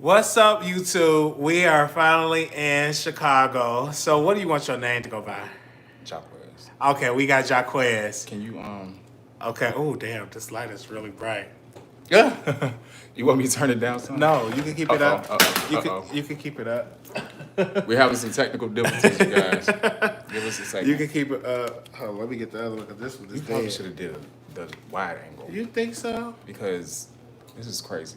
What's up, YouTube? We are finally in Chicago. So, what do you want your name to go by? Jacques. Okay, we got Jacques. Can you Okay. Oh, damn! This light is really bright. Yeah. You want me to turn it down some? No, you can keep it up. Uh-oh. You can keep it up. We're having some technical difficulties, you guys. Give us a second. You can keep it up. Oh, let me get the other one because this one is You probably dead. should have did the wide angle You think so? because this is crazy.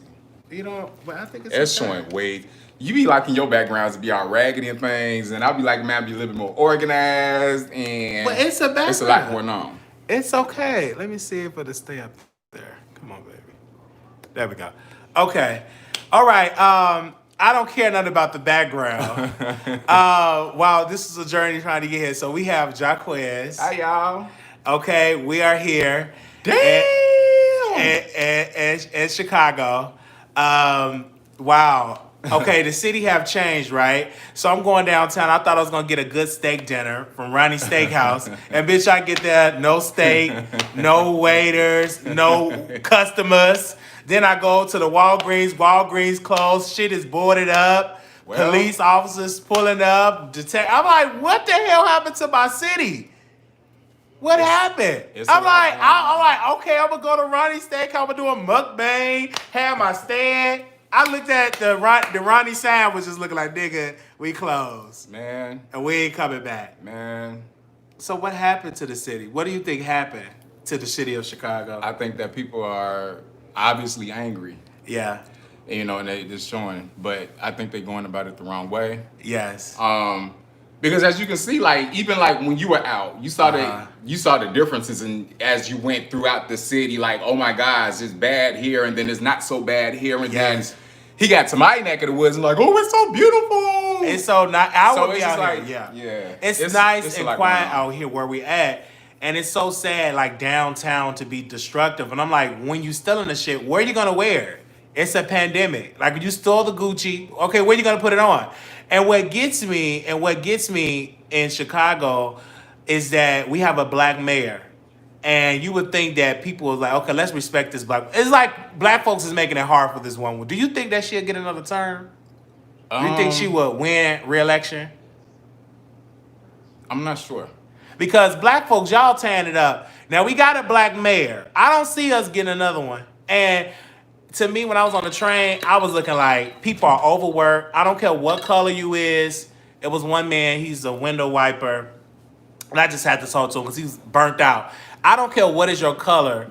You know, but I think It's okay. showing way. You be liking your backgrounds to be all raggedy and things, and I'll be like, man, be a little bit more organized, and But it's a background. it's a lot going on. It's okay. Let me see if it'll stay up there. Come on, baby. There we go. Okay. All right. I don't care nothing about the background. Wow, this is a journey trying to get here. So we have Jacques. Hi, y'all. Okay, we are here. Damn. In Chicago. Wow. Okay, the city have changed, right? So I'm going downtown. I thought I was gonna get a good steak dinner from Ronnie's Steakhouse, and bitch, I get there, no steak, no waiters, no customers. Then I go to the Walgreens. Walgreens closed. Shit is boarded up. Well. Police officers pulling up. I'm like, what the hell happened to my city? What happened? it's I'm a lot like, going on. I'm like, okay, I'm gonna go to Ronnie's Steak. I'm gonna do a mukbang, have my stand. I looked at the Ronnie sign was just looking like, nigga, we closed Man, and we ain't coming back. man. So what happened to the city? What do you think happened to the city of Chicago? I think that people are obviously angry, Yeah. and they just showing. But I think they're going about it the wrong way. Yes. Because as you can see, like even like when you were out, you saw Uh-huh. the differences in as you went throughout the city. Like, oh my gosh, it's bad here, and then it's not so bad here, and Yes. then he got to my neck of the woods and like, oh, it's so beautiful. It's so nice. I So would be it's out just here. like, Yeah. yeah. It's It's nice a and lot quiet going on. out here where we at. And it's so sad, like downtown to be destructive. And I'm like, when you stealing the shit, where you gonna wear it? It's a pandemic. Like you stole the Gucci. Okay, where you gonna put it on? And what gets me in Chicago is that we have a black mayor. And you would think that people was like, okay, let's respect this black. It's like black folks is making it hard for this one. Do you think that she'll get another term? Do you think she would win re-election? I'm not sure. Because black folks, y'all tearing it up. Now we got a black mayor. I don't see us getting another one. And to me, when I was on the train, I was looking like people are overworked. I don't care what color you is. It was one man, he's a window wiper. And I just had to talk to him because he was burnt out. I don't care what is your color.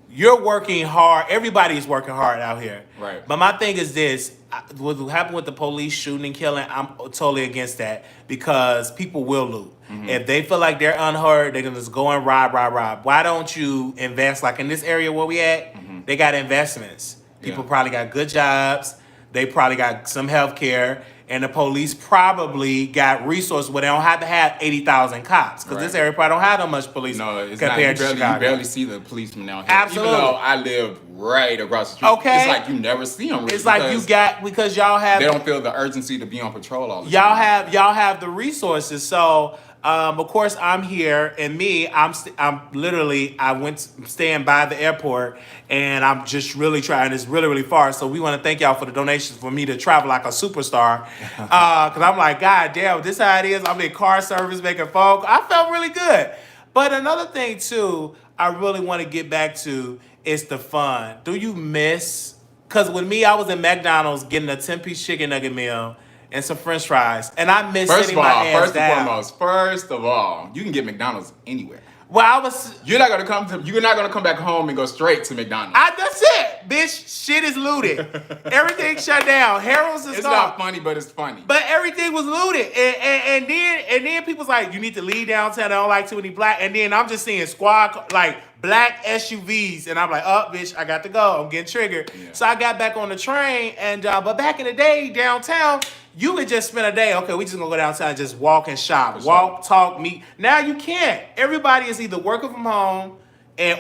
You're working hard. Everybody is working hard out here. Right. But my thing is this. What happened with the police shooting and killing, I'm totally against that because people will loot. Mm-hmm. If they feel like they're unheard, they're going to just go and rob. Why don't you invest? Like in this area where we at, they got investments. People Yeah. probably got good jobs. They probably got some health care. And the police probably got resources where they don't have to have 80,000 cops. Because this Right. area probably don't have that much police No, it's not. compared You to Chicago. barely see the policemen out here. Absolutely. Even though I live right across the street. Okay. It's like you never see them. It's like you got, because y'all have They don't feel the urgency to be on patrol all the y'all time. have the resources. So of course I'm here, and me, I'm literally I went staying by the airport, and I'm just really trying. It's really far. So we want to thank y'all for the donations for me to travel like a superstar. Because I'm like, God damn, this how it is. I'm in car service making phone. I felt really good. But another thing too, I really want to get back to is the fun. Do you miss? Because with me, I was in McDonald's getting a 10-piece chicken nugget meal and some French fries, and I miss First sitting of my all, ass first and down. foremost, first of all, you can get McDonald's anywhere. Well, I was. You're not gonna come back home and go straight to McDonald's. That's it, bitch. Shit is looted. Everything shut down. Harold's is It's gone. not funny, but it's funny. But everything was looted, and then people's like, you need to leave downtown. I don't like too many black. And then I'm just seeing squad like black SUVs, and I'm like, oh, bitch, I got to go. I'm getting triggered. Yeah. So I got back on the train, and but back in the day, downtown, you could just spend a day. Okay, we just gonna go downtown and just walk and shop, For walk, talk, meet. Now you can't. Everybody is either working from home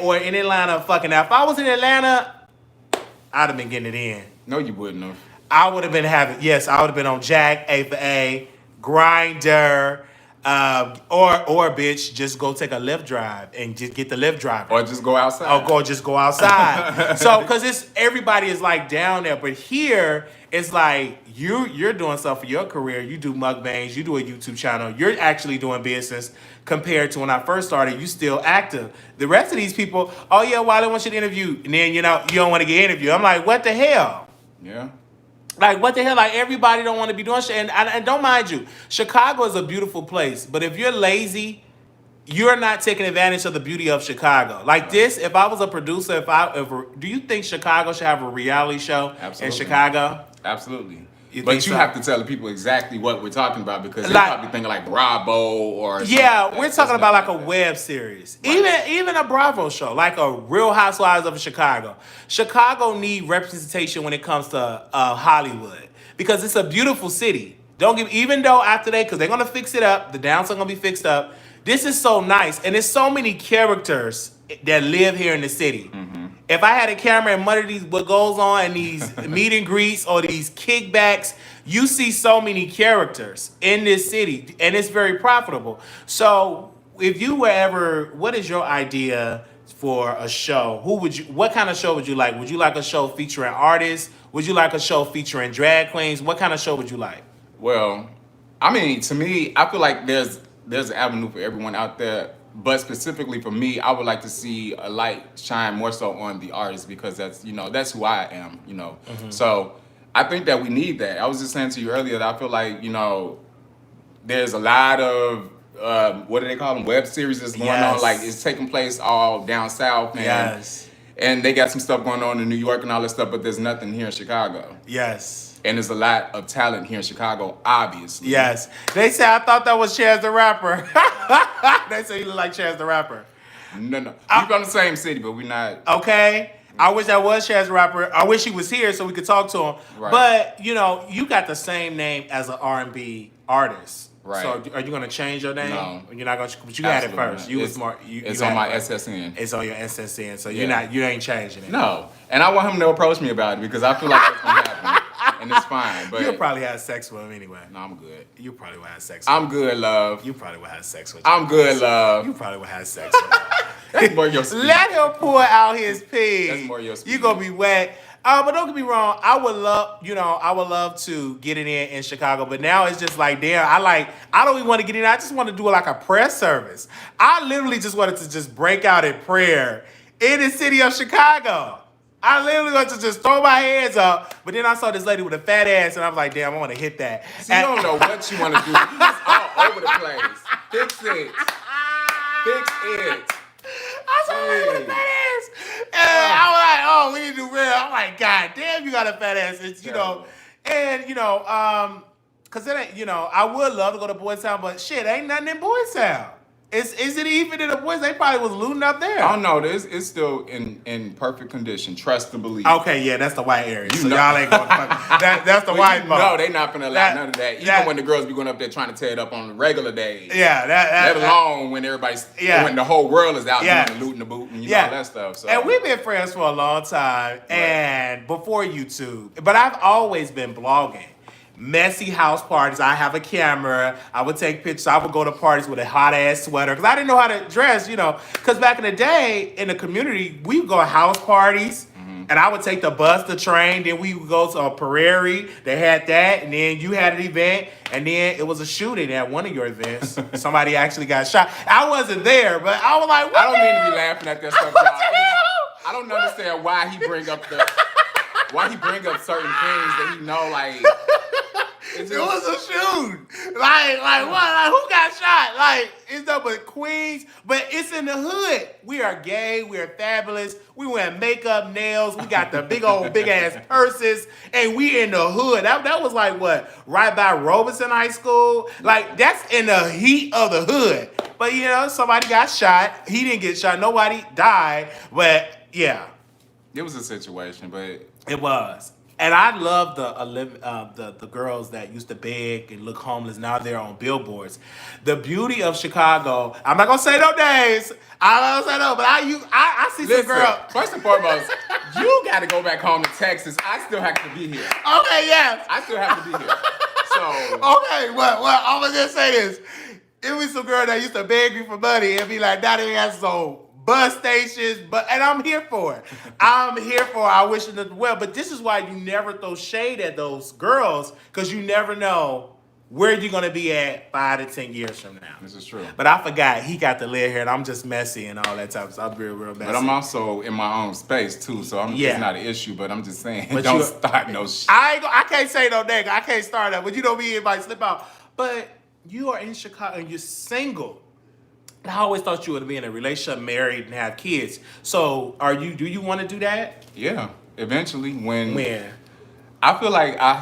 or in Atlanta. Fucking now, if I was in Atlanta, I'd have been getting it in. No, you wouldn't have. I would have been I would have been on Jack, A for A, Grinder, Or bitch, just go take a Lyft drive and just get the Lyft driver. Or just go outside. Just go outside. So, because everybody is like down there, but here it's like you're doing stuff for your career. You do mukbangs, you do a YouTube channel. You're actually doing business compared to when I first started. You still active. The rest of these people, oh yeah, Wiley wants you to interview, and then you don't want to get interviewed. I'm like, what the hell? Yeah. Like, what the hell? Like, everybody don't want to be doing shit. And don't mind you, Chicago is a beautiful place. But if you're lazy, you're not taking advantage of the beauty of Chicago. Like this, if I was a producer, do you think Chicago should have a reality show in Chicago? Absolutely. But you have to tell the people exactly what we're talking about, because they're probably thinking like Bravo or something. Yeah, we're talking about like a web series. Right. Even a Bravo show, like a Real Housewives of Chicago. Chicago need representation when it comes to Hollywood, because it's a beautiful city. Even though after because they're gonna fix it up, the downside gonna be fixed up. This is so nice, and there's so many characters that live here in the city. Mm-hmm. If I had a camera and one of these, what goes on in these meet and greets or these kickbacks, you see so many characters in this city, and it's very profitable. So if you were ever, what is your idea for a show? What kind of show would you like? Would you like a show featuring artists? Would you like a show featuring drag queens? What kind of show would you like? Well, I mean, to me, I feel like there's an avenue for everyone out there. But specifically for me, I would like to see a light shine more so on the artist, because that's who I am, Mm-hmm. So I think that we need that. I was just saying to you earlier that I feel like, there's a lot of, what do they call them? Web series that's going on. Like, it's taking place all down south. And they got some stuff going on in New York and all that stuff, but there's nothing here in Chicago. Yes. And there's a lot of talent here in Chicago, obviously. Yes. They say I thought that was Chaz the Rapper. They say you look like Chaz the Rapper. No. We're from the same city, but we're not. Okay. I wish that was Chaz the Rapper. I wish he was here so we could talk to him. Right. But, you got the same name as an R&B artist. Right. So are you going to change your name? No. You're not going to, but you had it first. It's on my SSN. It's on your SSN. So you ain't changing it. No. And I want him to approach me about it, because I feel like that's going to happen. And it's fine. But you'll probably have sex with him anyway. No, I'm good. You probably will have sex with him. I'm good, love. You probably will have sex with him. I'm good, love. You probably will have sex with him. That's more your speed. Let him pour out his pee. That's more your speed. You gonna be wet. But don't get me wrong. I would love to get it in Chicago. But now it's just like, damn. I don't even want to get in. I just want to do like a prayer service. I literally just wanted to just break out in prayer in the city of Chicago. I literally wanted to just throw my hands up, but then I saw this lady with a fat ass, and I was like, damn, I want to hit that. See, you don't know what you want to do. You just all over the place. Fix it. Fix it. I saw a lady with a fat ass. And I was like, oh, we need to do real. I'm like, God damn, you got a fat ass. It's, because it ain't, I would love to go to Boys Town, but shit, ain't nothing in Boys Town. Is it even in the Boys? They probably was looting up there. Oh no, it's still in perfect condition. Trust and believe. Okay, yeah, that's the white area. Y'all ain't going. That's the white. No, they not gonna allow none of that. Even when the girls be going up there trying to tear it up on the regular days. Yeah, let alone when everybody's when the whole world is out doing the looting, the booting, all that stuff. So. And we've been friends for a long time, and before YouTube. But I've always been blogging. Messy house parties. I have a camera. I would take pictures. I would go to parties with a hot ass sweater because I didn't know how to dress, Because back in the day, in the community, we would go to house parties, and I would take the bus, the train. Then we would go to a Prairie. They had that, and then you had an event, and then it was a shooting at one of your events. Somebody actually got shot. I wasn't there, but I was like, what I don't mean to be laughing at that stuff, y'all. I don't understand why he bring up certain things that he know, like. It was a shoot. Like what? Like who got shot? Like it's up with Queens, but it's in the hood. We are gay. We are fabulous. We wear makeup, nails. We got the big ass purses, and we in the hood. That was like what? Right by Robeson High School. Like that's in the heat of the hood. But somebody got shot. He didn't get shot. Nobody died. But yeah, it was a situation. But it was. And I love the girls that used to beg and look homeless. Now they're on billboards. The beauty of Chicago. I'm not gonna say no names. I'm not gonna say no, but I see some girls. First and foremost, you got to go back home to Texas. I still have to be here. Okay, yes. I still have to be here. So okay, well, I'm gonna just say this. It was some girl that used to beg me for money and be like, "Now they got some bus stations," and I'm here for it. I'm here for it. I wish them well. But this is why you never throw shade at those girls, because you never know where you're gonna be at 5 to 10 years from now. This is true. But I forgot he got to live here, and I'm just messy and all that type of stuff. I'm real messy. But I'm also in my own space too, so it's not an issue. But I'm just saying, But don't start no shit. I can't say no nigga. I can't start that. But you know me, it might slip out. But you are in Chicago and you're single. I always thought you would be in a relationship, married, and have kids. So do you want to do that? Yeah, eventually when When? I feel like I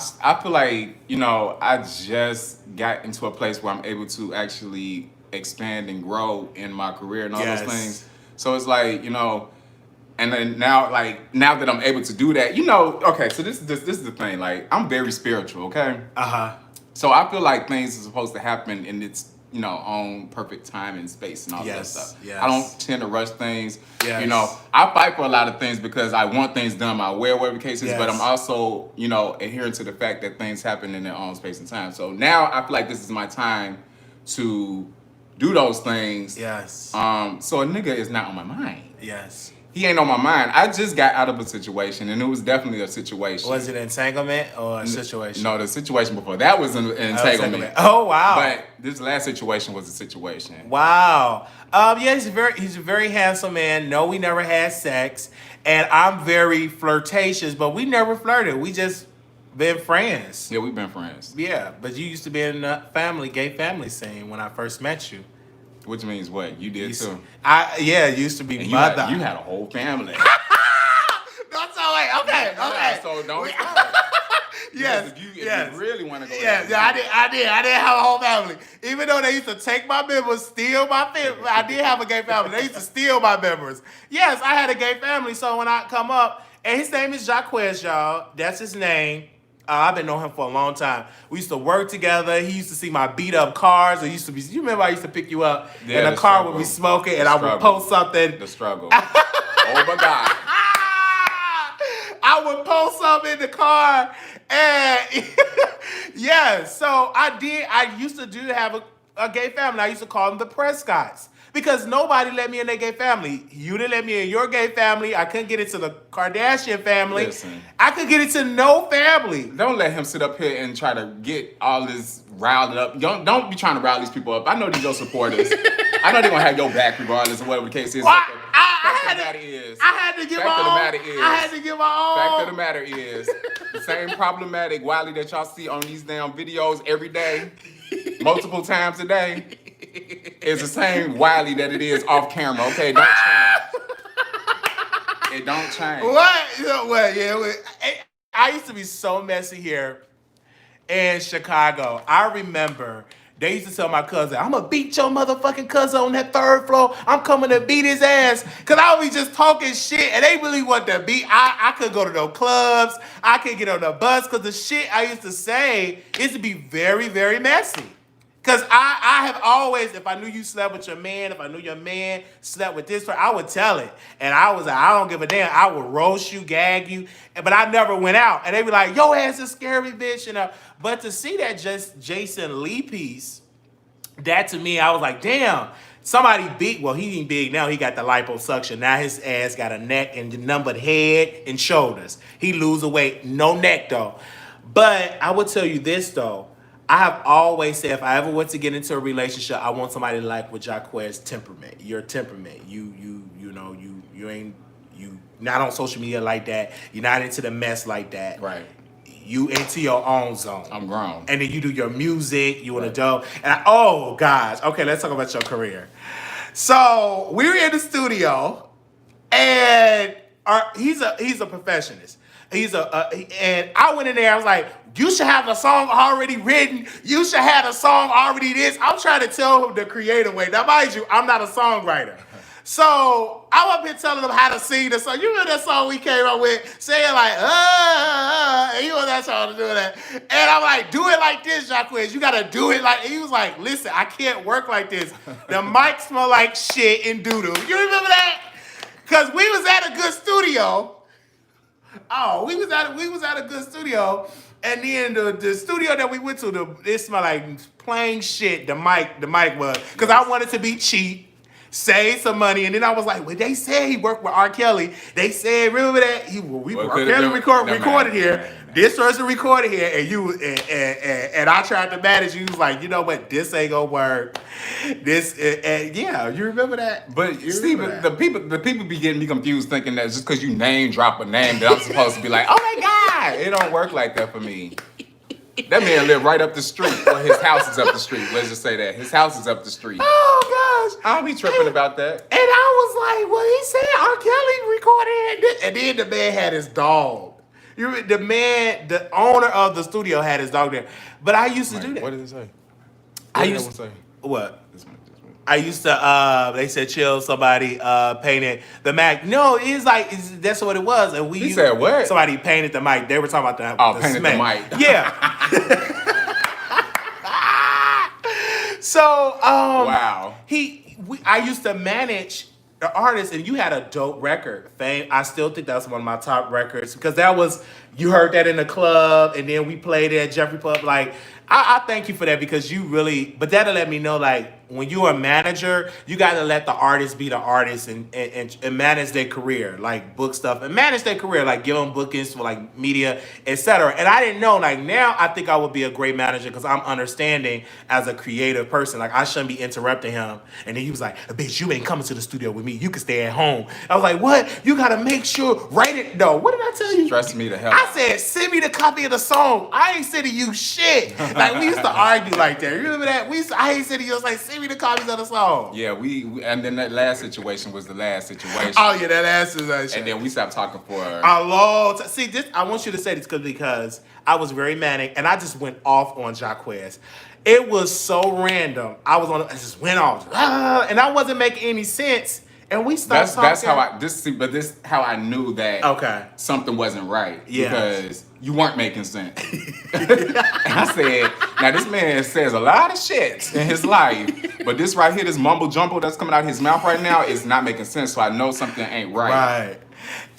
just got into a place where I'm able to actually expand and grow in my career and all those things. So it's like, and then now that I'm able to do that, okay, so this is the thing. Like, I'm very spiritual, okay? So I feel like things are supposed to happen in its own perfect time and space and all that stuff. Yes. I don't tend to rush things. Yes. I fight for a lot of things because I want things done my way, whatever the case is, but Yes. I'm also, adhering to the fact that things happen in their own space and time. So now I feel like this is my time to do those things. Yes. So a nigga is not on my mind. Yes. He ain't on my mind. I just got out of a situation, and it was definitely a situation. Was it entanglement or a situation? No, the situation before that was an entanglement. Oh wow! But this last situation was a situation. Wow. Yeah, he's a very handsome man. No, we never had sex, and I'm very flirtatious, but we never flirted. We just been friends. Yeah, we've been friends. Yeah, but you used to be in the gay family scene when I first met you. Which means what? You did too. It used to be And mother. you had a whole family. That's all right. Okay. So don't start. Yes. If you really want to go. Yeah, I did have a whole family. Even though they used to take my members, steal my family. I did have a gay family. They used to steal my members. Yes, I had a gay family. So when I come up, and his name is Jacques, y'all. That's his name. I've been knowing him for a long time. We used to work together. He used to see my beat up cars. You remember I used to pick you up and the car would be smoking and I would post something. The struggle. Oh my God. I would post something in the car and yeah, so I used to have a gay family. I used to call them the Prescotts. Because nobody let me in their gay family. You didn't let me in your gay family. I couldn't get into the Kardashian family. Listen. I could get into no family. Don't let him sit up here and try to get all this riled up. Don't be trying to rile these people up. I know these your supporters. I know they're going to have your back regardless of whatever the case is. Well, I had to give my own. I had to give my own. Fact of the matter is, the same problematic Wiley that y'all see on these damn videos every day, multiple times a day, is the same Wiley that it is off camera. Okay, don't change. It don't change. What? Yeah. I used to be so messy here in Chicago. I remember they used to tell my cousin, "I'm gonna beat your motherfucking cousin on that third floor. I'm coming to beat his ass." Cause I would be just talking shit and they really want to beat. I could go to no clubs. I could get on the bus because the shit I used to say used to be very, very messy. Cause I have always, if I knew you slept with your man, if I knew your man slept with this person, I would tell it. And I was like, I don't give a damn. I would roast you, gag you, but I never went out. And they be like, "Yo ass is scary bitch," But to see that just Jason Lee piece, that to me, I was like, damn, somebody big. Well, he ain't big now. He got the liposuction. Now his ass got a neck and numbered head and shoulders. He lose weight, no neck though. But I would tell you this though. I have always said if I ever went to get into a relationship, I want somebody like with Jacques' temperament. Your temperament. You ain't not on social media like that. You're not into the mess like that. Right. You into your own zone. I'm grown. And then you do your music, you an adult. And oh gosh, okay, let's talk about your career. So we were in the studio, and he's a perfectionist. And I went in there. I was like, "You should have the song already written. You should have the song already this." I'm trying to tell him the creative way. Now, mind you, I'm not a songwriter. So I'm up here telling him how to sing the song. You remember that song we came up with, saying like, and he was that song to do that. And I'm like, "Do it like this, Jacques. You gotta do it like." And he was like, "Listen, I can't work like this. The mic smell like shit and doo-doo." You remember that? Because we was at a good studio. Oh, we was at a good studio, and then the studio that we went to, it smelled like plain shit. The mic was because I wanted to be cheap, save some money, and then I was like, well, they said he worked with R. Kelly. They said, remember that R. Kelly recorded here. This person recorded here, and I tried to manage. You was like, you know what? This ain't gonna work. This yeah, you remember that? But see, the people be getting me confused, thinking that just because you name drop a name that I'm supposed to be like, oh my god, it don't work like that for me. That man live right up the street. Well, his house is up the street. Let's just say that his house is up the street. Oh gosh, I'll be tripping about that. And I was like, well, he said R. Kelly recorded it, and then the man had his dog. The owner of the studio had his dog there. But I used to do that. What did it say? I used to say what? I used to. They said chill. Somebody painted the Mac. No, it's like that's what it was. And He said what? Somebody painted the mic. They were talking about the painted the mic. Yeah. So wow. I used to manage the artist, and you had a dope record, Fame. I still think that's one of my top records because that was, you heard that in the club, and then we played it at Jeffrey Pub. Like, I thank you for that because you really, but that'll let me know, like, when you're a manager, you got to let the artist be the artist and manage their career, like book stuff and manage their career, like give them bookings for like media, etc. And I didn't know, like now I think I would be a great manager because I'm understanding as a creative person. Like I shouldn't be interrupting him. And then he was like, bitch, you ain't coming to the studio with me. You can stay at home. I was like, what? You got to make sure, write it. No, what did I tell you? Stress me to hell. I said, send me the copy of the song. I ain't sending you shit. Like we used to argue like that. You remember that? I ain't sending you, I was like, send me the copies of the song. Yeah, we and then that last situation was the last situation. Oh yeah, that last situation. And then we stopped talking for a long time. See, this, I want you to say this because I was very manic and I just went off on Jacques. It was so random. I just went off, and I wasn't making any sense. And we stopped talking. That's how this how I knew that something wasn't right. Yeah. Because you weren't making sense. And I said, now this man says a lot of shit in his life, but this right here, this mumble jumble that's coming out of his mouth right now is not making sense. So I know something ain't right. Right.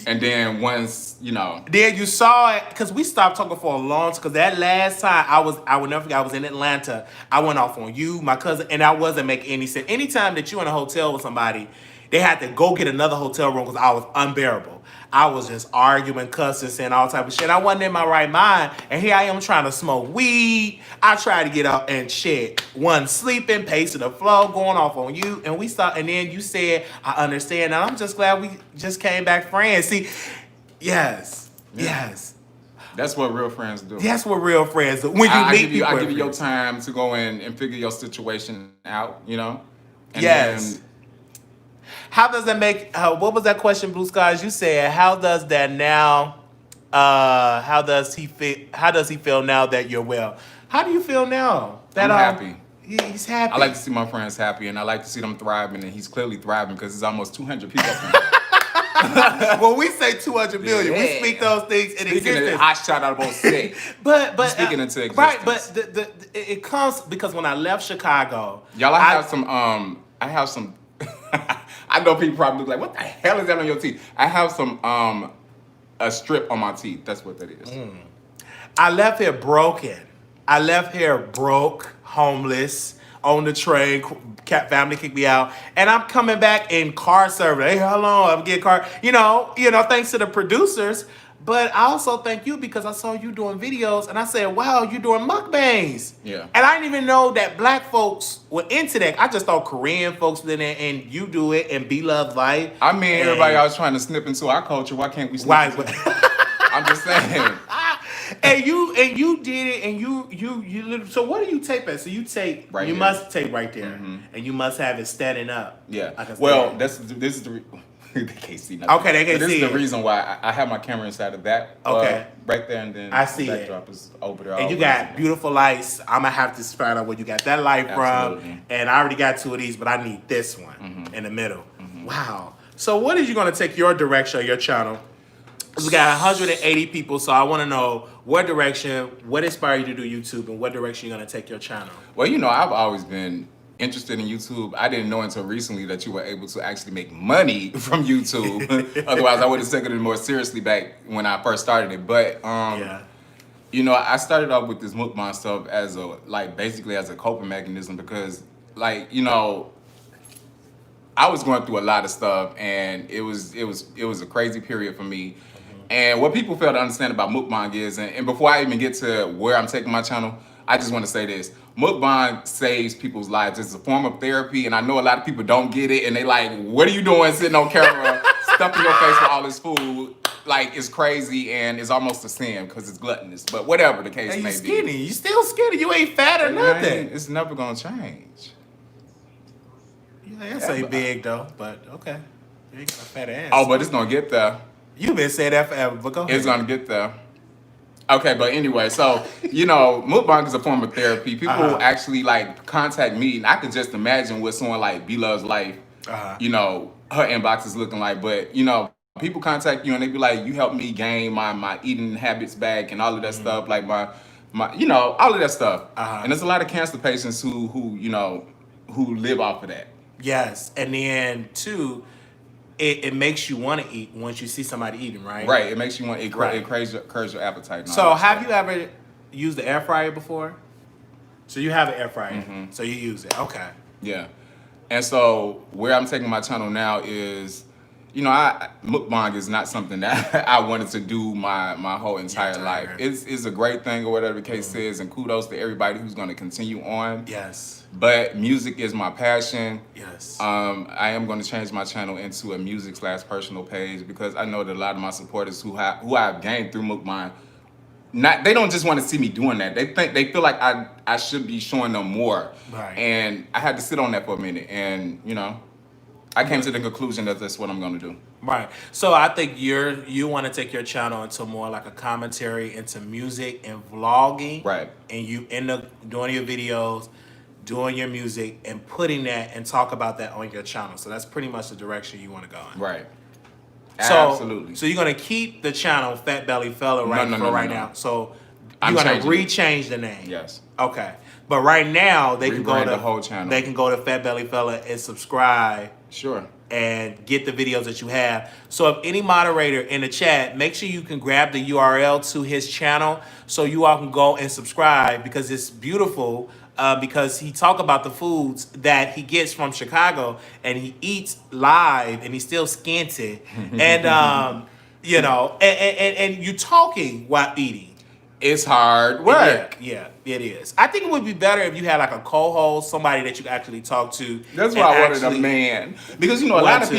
And then once, then you saw it, because we stopped talking for a long time, because that last time I would never forget, I was in Atlanta. I went off on you, my cousin, and I wasn't making any sense. Anytime that you in a hotel with somebody, they had to go get another hotel room because I was unbearable. I was just arguing, cussing, saying all type of shit. I wasn't in my right mind, and here I am trying to smoke weed. I tried to get up and shit. One sleeping, pacing the floor, going off on you, and we stopped. And then you said, "I understand." And I'm just glad we just came back friends. See, yes. That's what real friends do. That's what real friends do. When you meet people, I give you your time to go in and figure your situation out. And yes. Then, how does that make? What was that question, Blue Skies? You said, how does that now? How does he feel? How does he feel now that you're well? How do you feel now? That I'm happy. He's happy. I like to see my friends happy, and I like to see them thriving. And he's clearly thriving because there's almost 200 people. When we say 200 million, we speak those things in existence. I shot out about 6. but speaking into existence, right? But it comes because when I left Chicago, y'all, I have some. I know people probably like, what the hell is that on your teeth? I have some a strip on my teeth. That's what that is. I left here broken. I left here broke, homeless, on the train. Family kicked me out, and I'm coming back in car service. Hey, how long? I'm getting car. Thanks to the producers. But I also thank you because I saw you doing videos, and I said, wow, you're doing mukbangs. Yeah. And I didn't even know that black folks were into that. I just thought Korean folks did it, and you do it, and Be Love Life. I mean, everybody else trying to snip into our culture. Why can't we snip into I'm just saying. And you did it, and you. So what do you tape at? So you tape. Right you here. must tape right there, and you must have it standing up. Yeah. Well, this is the. They can't see nothing. Okay, they can't see. This is the reason why I have my camera inside of that. Okay. Right there, and then I see the it. backdrop is over there. And you got beautiful lights. I'm gonna have to find out where you got that light from. And I already got 2 of these, but I need this one in the middle. Wow. So what is you gonna take your direction of your channel? We got 180 people, so I want to know what direction, what inspired you to do YouTube, and what direction you're gonna take your channel. Well, I've always been interested in YouTube. I didn't know until recently that you were able to actually make money from YouTube. Otherwise, I would have taken it more seriously back when I first started it. But Yeah. you know, I started off with this mukbang stuff as a basically as a coping mechanism because you know, I was going through a lot of stuff and it was a crazy period for me. And what people fail to understand about mukbang is, and before I even get to where I'm taking my channel, I just want to say this. Mukbang saves people's lives. It's a form of therapy, and I know a lot of people don't get it, and they like, what are you doing sitting on camera, stuffing your face with all this food? Like, it's crazy, and it's almost a sin because it's gluttonous. But whatever the case Hey, you may skinny. be. You still skinny. You ain't fat or nothing. It's never going to change. Yeah, that's ain't big, though. But, okay. You ain't got a fat ass. Oh, but it's going to get there. You've been saying that forever, but go ahead. It's gonna get there. Okay, but anyway, so you know, mukbang is a form of therapy. People actually like contact me, and I could just imagine what someone like B Love's life, you know, her inbox is looking like. But you know, people contact you and they be like, "You helped me gain my eating habits back and all of that stuff, like my you know, all of that stuff." And there's a lot of cancer patients who you know who live off of that. Yes, and then too. It makes you want to eat once you see somebody eating, right? Right. It makes you want. It curbs your appetite. And all So, that have stuff. you ever used the air fryer before? So you have an air fryer, so you use it. Okay. Yeah. And so where I'm taking my channel now is, you know, mukbang is not something that I wanted to do my whole entire life. It's a great thing or whatever the case is, and kudos to everybody who's going to continue on. Yes. But music is my passion. Yes. I am going to change my channel into a music/personal page because I know that a lot of my supporters who I've gained through mukbang, they don't just want to see me doing that. They feel like I should be showing them more. Right. And I had to sit on that for a minute, and you know, I came to the conclusion that that's what I'm going to do. Right. So I think you want to take your channel into more like a commentary into music and vlogging. Right. And you end up doing your videos, doing your music, and putting that and talk about that on your channel. So that's pretty much the direction you want to go in. Right. So, Absolutely. So you're gonna keep the channel Fat Belly Fella right No. now. So I'm you're gonna changing rechange the name. Yes. Okay. But right now they can go Rebrand to the whole channel. They can go to Fat Belly Fella and subscribe Sure. and get the videos that you have. So if any moderator in the chat, make sure you can grab the URL to his channel so you all can go and subscribe because it's beautiful. Because he talk about the foods that he gets from Chicago and he eats live and he's still skinty and you know and you talking while eating. It's hard work. Yeah, it is. I think it would be better if you had like a co-host, somebody that you actually talk to. That's why I wanted a man because you know a lot of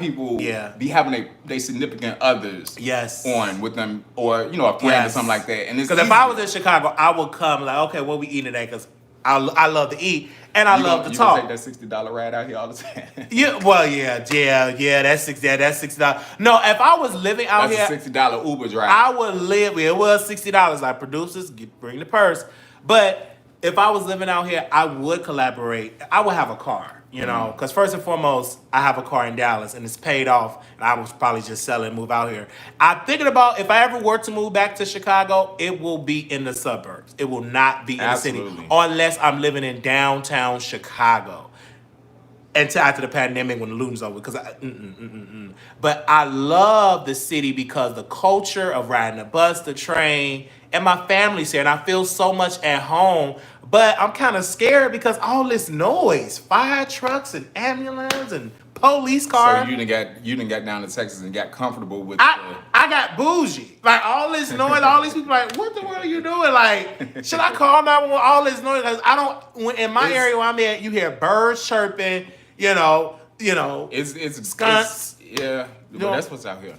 people be having their significant others on with them or you know a friend or something like that. And because if I was in Chicago, I would come like, okay, what we eating today? Because I love to eat and I love to talk. You take that $60 ride out here all the time. Yeah, well, yeah. That's $60. No, if I was living out here, that's a $60 Uber drive. I would live. It was $60. Like producers, bring the purse. But if I was living out here, I would collaborate. I would have a car. You know, because first and foremost, I have a car in Dallas and it's paid off. And I would probably just sell it and move out here. I'm thinking about if I ever were to move back to Chicago, it will be in the suburbs. It will not be in the city unless I'm living in downtown Chicago. Until after the pandemic when the looms over, because But I love the city because the culture of riding the bus, the train, and my family's here, and I feel so much at home. But I'm kind of scared because all this noise, fire trucks and ambulance and police cars. So you didn't get down to Texas and got comfortable with. I got bougie. Like all this noise, all these people like, what the world are you doing? Like, should I call 911? All this noise, because I don't. In my area where I'm at, you hear birds chirping. You know, it's skunks. Yeah, well, that's what's out here.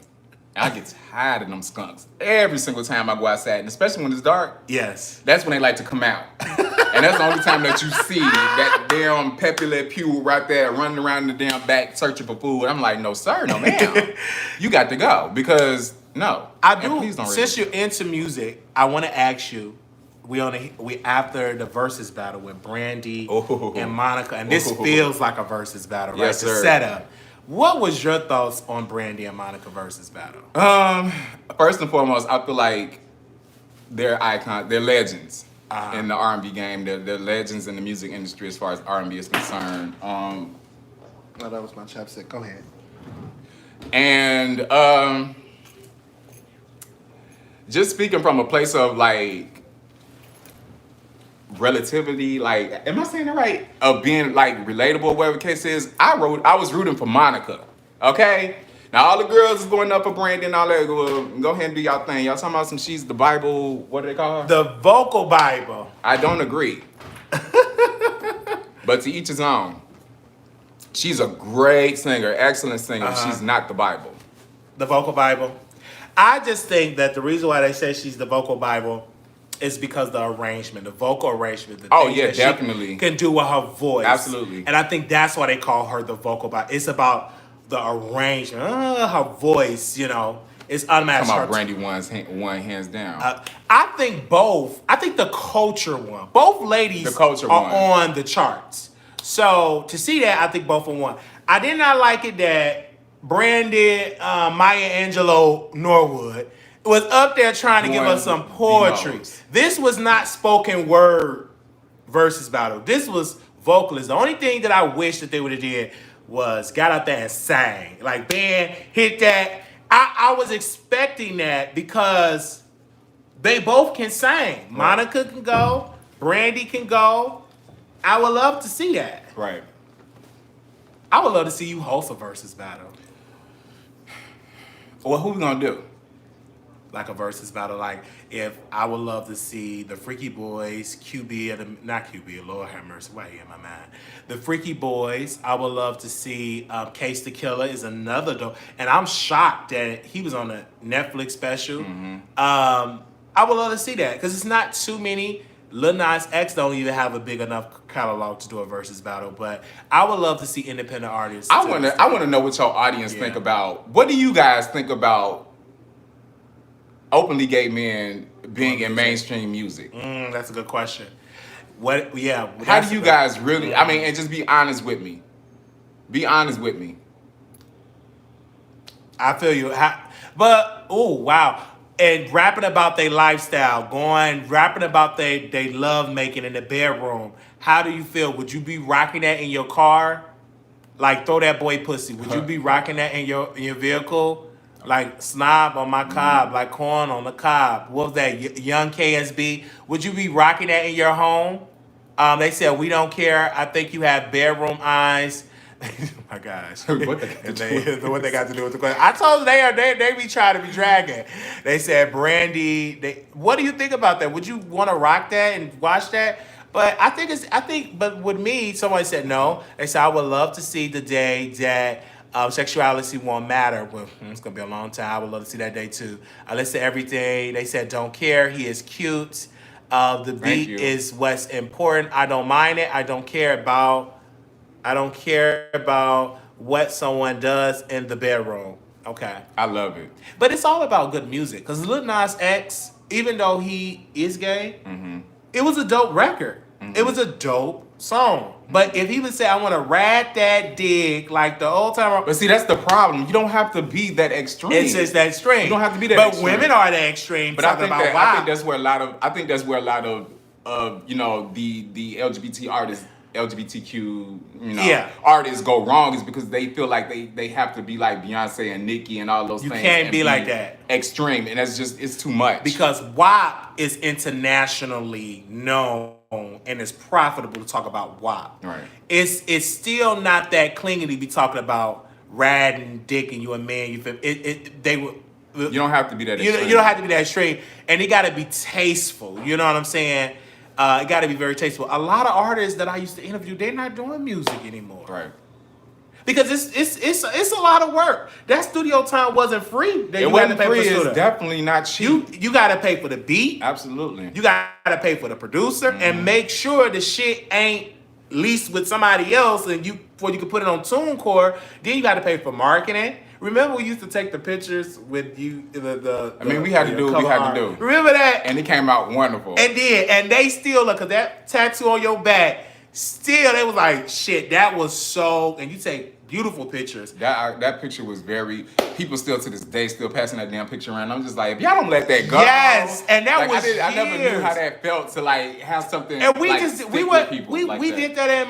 I get tired of them skunks every single time I go outside, and especially when it's dark. Yes, that's when they like to come out, and that's the only time that you see that damn Pepe Le Pew right there running around in the damn back searching for food. I'm like, no sir, no ma'am, you got to go because no, I do. Please don't Since you're into music, I want to ask you. We after the versus battle with Brandy and Monica, and this feels like a versus battle, right? Yes, the sir. setup. What was your thoughts on Brandy and Monica versus battle? First and foremost, I feel like they're icons, they're legends. in the R&B game. They're legends in the music industry as far as R&B is concerned. No, that was my chapstick. Go ahead. And just speaking from a place of like relativity, like, am I saying it right? Of being like relatable, whatever the case is. I was rooting for Monica. Okay? Now all the girls is going up for Brandy and all that. Go ahead and do y'all thing. Y'all talking about some she's the Bible, what do they call her? The vocal Bible. I don't agree. But to each his own. She's a great singer, excellent singer. She's not the Bible. The vocal Bible. I just think that the reason why they say she's the vocal Bible is because the arrangement, the vocal arrangement. The things that definitely. she can do with her voice. Absolutely. And I think that's why they call her the vocal Bible. It's about the arrangement. Her voice, you know, is unmatched. Talking about Brandy one hands down. I think both. I think the culture one. Both ladies are on the charts. So to see that, I think both are one. I did not like it that Brandy, Maya Angelou Norwood was up there trying to give us some poetry. This was not spoken word versus battle. This was vocalist. The only thing that I wish that they would have did was got out there and sang. Like, band, hit that. I was expecting that because they both can sing. Right. Monica can go. Brandy can go. I would love to see that. Right. I would love to see you host a versus battle. Well, who we gonna do? Like a versus battle. Like, if I would love to see the Freaky Boys, not QB, Lord have mercy, why here in my mind? The Freaky Boys. I would love to see Case the Killer is another dope. And I'm shocked that he was on a Netflix special. Mm-hmm. I would love to see that because it's not too many. Lil Nas X don't even have a big enough catalog to do a versus battle, but I would love to see independent artists. I want to know what your audience think about. What do you guys think about openly gay men being in mainstream music? That's a good question. What? Yeah. How do you guys really? I mean, and just be honest with me. Be honest with me. I feel you. But oh wow. And rapping about their lifestyle, rapping about they love making in the bedroom. How do you feel? Would you be rocking that in your car? Like, throw that boy pussy. Would you be rocking that in your vehicle? Like, snob on my cob, like corn on the cob. What was that? Young KSB. Would you be rocking that in your home? They said, we don't care. I think you have bedroom eyes. Oh my gosh. What they got to do with the question? I told you they be trying to be dragging. They said Brandy. What do you think about that? Would you want to rock that and watch that? But but with me, somebody said no. They said I would love to see the day that sexuality won't matter. Well, it's gonna be a long time. I would love to see that day too. I listened to everything. They said don't care. He is cute. The beat is what's important. I don't mind it. I don't care about what someone does in the bedroom. Okay. I love it. But it's all about good music. Because Lil Nas X, even though he is gay, it was a dope record. It was a dope song. But if he would say, I want to ride that dig like the old timer. But see, that's the problem. You don't have to be that extreme. It's just that extreme. You don't have to be that extreme. But women are that extreme. But I think that's where a lot of you know, the LGBTQ, artists go wrong is because they feel like they have to be like Beyonce and Nicki and all those things. You can't be like that. Extreme, and it's too much. Because WAP is internationally known and it's profitable to talk about WAP. Right. It's still not that clingy to be talking about riding dick and you a man. You feel you don't have to be that extreme. You don't have to be that extreme. And it got to be tasteful. You know what I'm saying? It got to be very tasteful. A lot of artists that I used to interview, they're not doing music anymore. Right. Because it's a lot of work. That studio time wasn't free. It wasn't free. It's definitely not cheap. You got to pay for the beat. Absolutely. You got to pay for the producer and make sure the shit ain't leased with somebody else and before you can put it on TuneCore. Then you got to pay for marketing. Remember we used to take the pictures with you, we had to do what we had to do. Remember that? And it came out wonderful. And they still look, cause that tattoo on your back, still they was like, shit, that was so, and you say Beautiful pictures. That picture was very. People still to this day still passing that damn picture around. I'm just like, if y'all don't let that go. Yes, and that was I never knew years. how that felt to like have something. And we like, just stick we with went people we like we that. did that in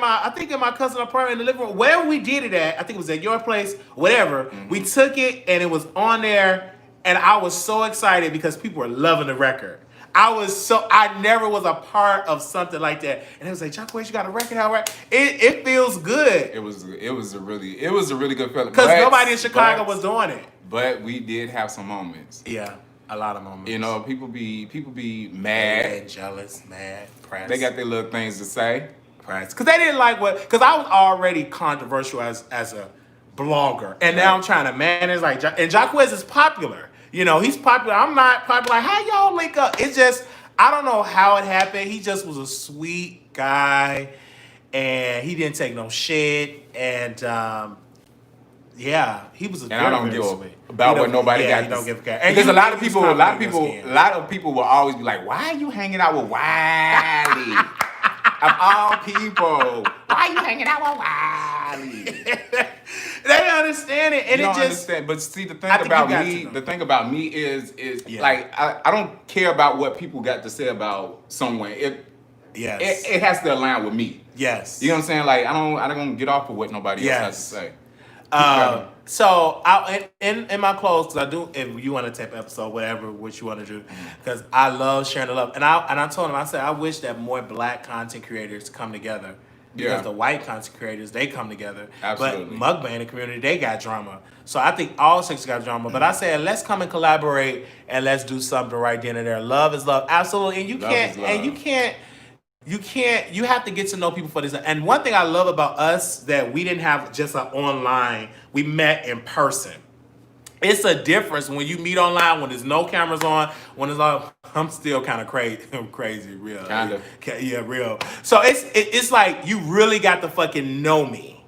my cousin's apartment in the living room. Wherever we did it at, I think it was at your place, whatever. Mm-hmm. We took it and it was on there, and I was so excited because people were loving the record. I never was a part of something like that. And it was like, Jacques, you got a record out, right? It feels good. It was a really good feeling. Because nobody in Chicago was doing it. But we did have some moments. Yeah, a lot of moments. You know, people be mad, and jealous, mad, pressed. They got their little things to say. Pressed. Because they didn't like because I was already controversial as a blogger. And now I'm trying to manage, like, and Jacques is popular. You know, he's popular. I'm not popular. Like, how y'all link up? It's just, I don't know how it happened. He just was a sweet guy, and he didn't take no shit. And yeah, he was. And I don't give about what nobody got. You don't give a care. Because a lot of people will always be like, "Why are you hanging out with Wiley?" Of all people, why are you hanging out with Wiley? They understand it, and you it don't just. understand. But see, the thing about me is like I don't care about what people got to say about someone. It has to align with me. Yes. You know what I'm saying? Like I don't get off of what nobody else has to say. So in my clothes, because I do, if you want to tape episode, whatever, what you want to do, because I love sharing the love. And I told him, I said, I wish that more black content creators come together. Because the white content creators, they come together. Absolutely. But mukbang community, they got drama. So I think all six got drama. But I said, let's come and collaborate and let's do something right then and there. Love is love. Absolutely. And you have to get to know people for this. And one thing I love about us that we didn't have just an online, we met in person. It's a difference when you meet online, when there's no cameras on, when it's all, I'm still kind of crazy. I'm crazy, real. Kind of. Yeah, real. So it's like you really got to fucking know me.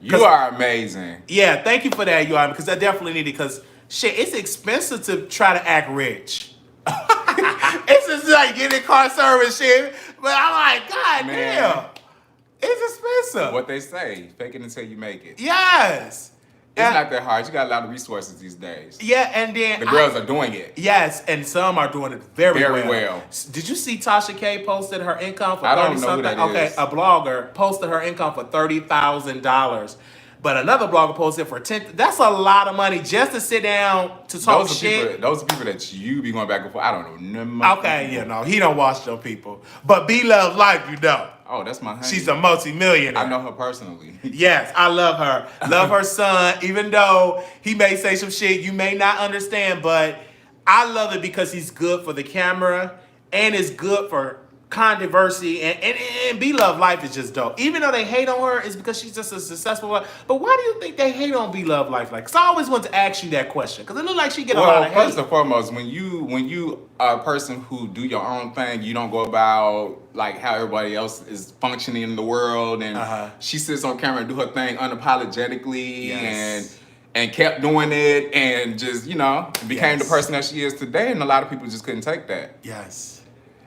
You are amazing. Yeah, thank you for that, you are, because I definitely need it, because shit, it's expensive to try to act rich. It's just like getting car service shit. But I'm like, God damn. It's expensive. What they say, fake it until you make it. Yes. It's not that hard. You got a lot of resources these days. Yeah, and then the girls are doing it. Yes, and some are doing it very well. Did you see Tasha K posted her income for I $30 don't know something? who that is. A blogger posted her income for $30,000. But another blogger posted for $10,000. That's a lot of money just to sit down to talk shit. Those are people that you be going back and forth. I don't know. Okay, you know, he don't watch them people. But B Love Life, you know. Oh, that's my honey. She's a multi-millionaire. I know her personally. Yes, I love her. Love her son, even though he may say some shit you may not understand, but I love it because he's good for the camera and it's good for controversy, and B Love Life is just dope. Even though they hate on her, it's because she's just a successful one. But why do you think they hate on B Love Life? Like, cause I always want to ask you that question, because it looks like she get a lot of hate. Well, first and foremost, when you are a person who do your own thing, you don't go about like how everybody else is functioning in the world, and she sits on camera and do her thing unapologetically, and kept doing it, and just became the person that she is today. And a lot of people just couldn't take that. Yes.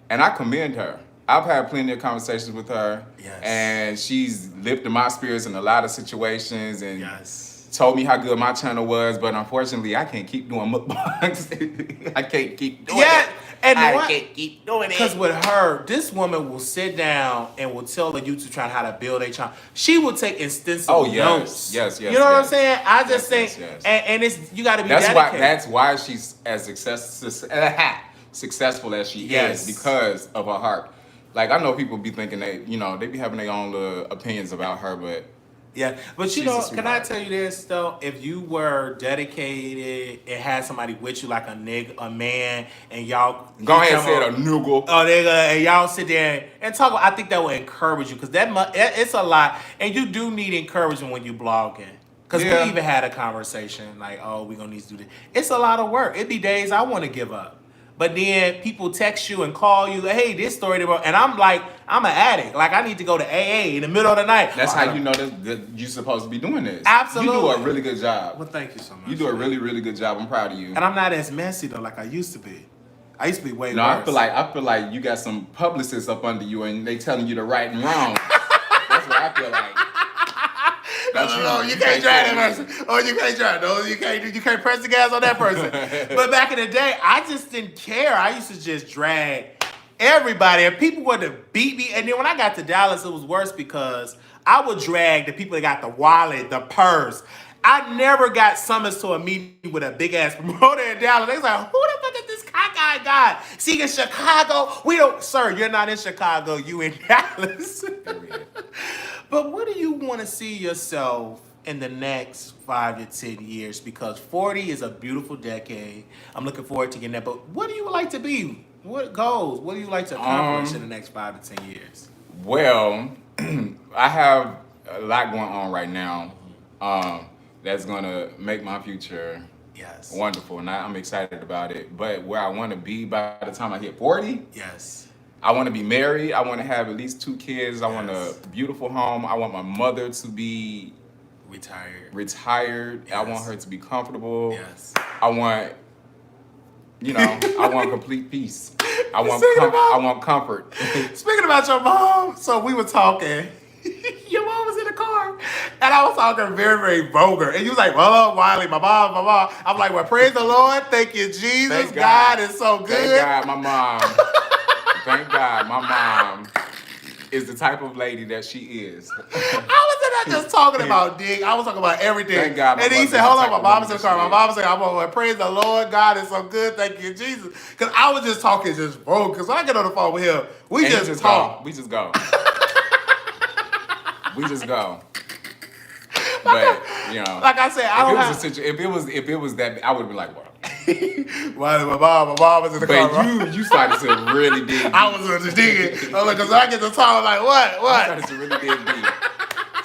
And I commend her. I've had plenty of conversations with her. Yes. And she's lifted my spirits in a lot of situations and told me how good my channel was. But unfortunately, I can't keep doing mukbangs. I can't keep doing it. And I can't keep doing it. Because with her, this woman will sit down and will tell the YouTube channel how to build a channel. She will take extensive notes. Yes. You know what I'm saying? I just think, and it's, you got to be dedicated. That's why she's as successful as she is, because of her heart. Like, I know people be thinking they be having their own little opinions about her, but but can I tell you this though? If you were dedicated and had somebody with you, like a man, and y'all go ahead and say it, a nigga. Oh, nigga, and y'all sit there and talk. I think that would encourage you, because it's a lot, and you do need encouragement when you blogging. Because we even had a conversation like, oh, we gonna need to do this. It's a lot of work. It'd be days I want to give up. But then people text you and call you, hey, this story, and I'm like, I'm an addict. Like, I need to go to AA in the middle of the night. That's how you know that you're supposed to be doing this. Absolutely. You do a really good job. Well, thank you so much. You do a really, really good job. I'm proud of you. And I'm not as messy, though, like I used to be. I used to be way worse. I feel like you got some publicists up under you and they telling you the right and wrong. That's what I feel like. No, you can't drive that person. Oh, you can't drive. No, you can't press the gas on that person. But back in the day, I just didn't care. I used to just drag everybody, and people would have beat me. And then when I got to Dallas, it was worse because I would drag the people that got the wallet, the purse. I never got summoned to a meeting with a big ass promoter in Dallas. They was like, who the fuck is this cockeyed guy? See, in Chicago, we don't, sir, you're not in Chicago, you in Dallas. But what do you want to see yourself in the next 5 to 10 years? Because 40 is a beautiful decade. I'm looking forward to getting that. But what do you like to be? What goals? What do you like to accomplish in the next 5 to 10 years? Well, I have a lot going on right now. That's gonna make my future wonderful, and I'm excited about it. But where I want to be by the time I hit 40, I want to be married. I want to have at least 2 kids. I want a beautiful home. I want my mother to be retired. I want her to be comfortable. I want, I want complete peace. I want comfort. Speaking about your mom, so we were talking. Your mom was in the car, and I was talking very, very vulgar. And you was like, "Well, Wiley, my mom." I'm like, "Well, praise the Lord, thank you, Jesus. Thank God is so good." Thank God, my mom. Thank God, my mom is the type of lady that she is. I was in there just talking about dick. I was talking about everything. Thank God, and he said, "Hold on, my mom's in the car." My mom said, "I'm going to praise the Lord. God is so good. Thank you, Jesus." Because I was just talking just vulgar. Because when I get on the phone with him, we just talk. We just go. We just go. But like I said, if it was that, I would have been like, "What?" Well, my mom was in the car. But you started to really dig deep. I was just digging. I was like, because I get to talk, I'm like, what? You started to really dig deep.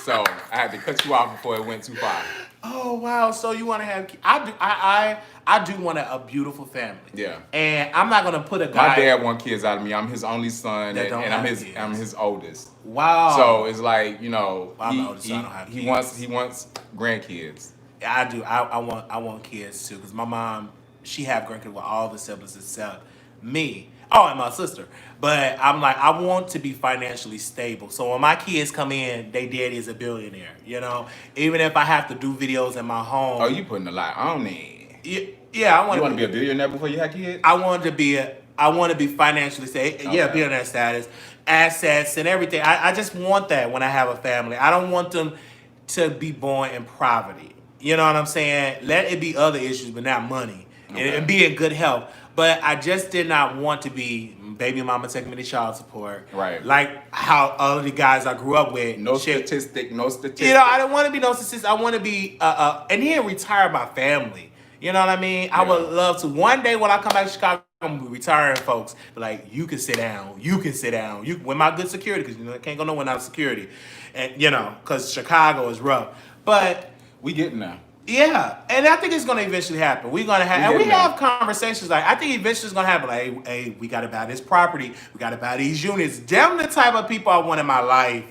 So I had to cut you off before it went too far. Oh wow! So you want to have? I do want a beautiful family. Yeah. And I'm not gonna put a guy. My dad wants kids out of me. I'm his only son, and I'm his oldest. Wow. So it's like he wants grandkids. Yeah, I do. I want kids too, because my mom, she have grandkids with all the siblings except me. Oh, and my sister. But I'm like, I want to be financially stable. So when my kids come in, they daddy is a billionaire. Even if I have to do videos in my home. Oh, you putting a lot on it. Yeah, I want. You want to be a billionaire before you have kids? I want to be financially stable. Okay. Yeah, billionaire status, assets, and everything. I just want that when I have a family. I don't want them to be born in poverty. You know what I'm saying? Let it be other issues, but not money, and be in good health. But I just did not want to be baby mama taking me to child support. Right. Like how other guys I grew up with. No statistic. I don't want to be no statistic. I want to be, and then retire my family. You know what I mean? Yeah. I would love to. One day when I come back to Chicago, I'm going to be retiring folks. But like, you can sit down. You can sit down. With my good security, because I can't go nowhere without security. And, because Chicago is rough. But we getting there. Yeah, and I think it's going to eventually happen. We're going to have, and we have conversations like, I think eventually it's going to happen. Like, hey, we got to buy this property. We got to buy these units. Them the type of people I want in my life,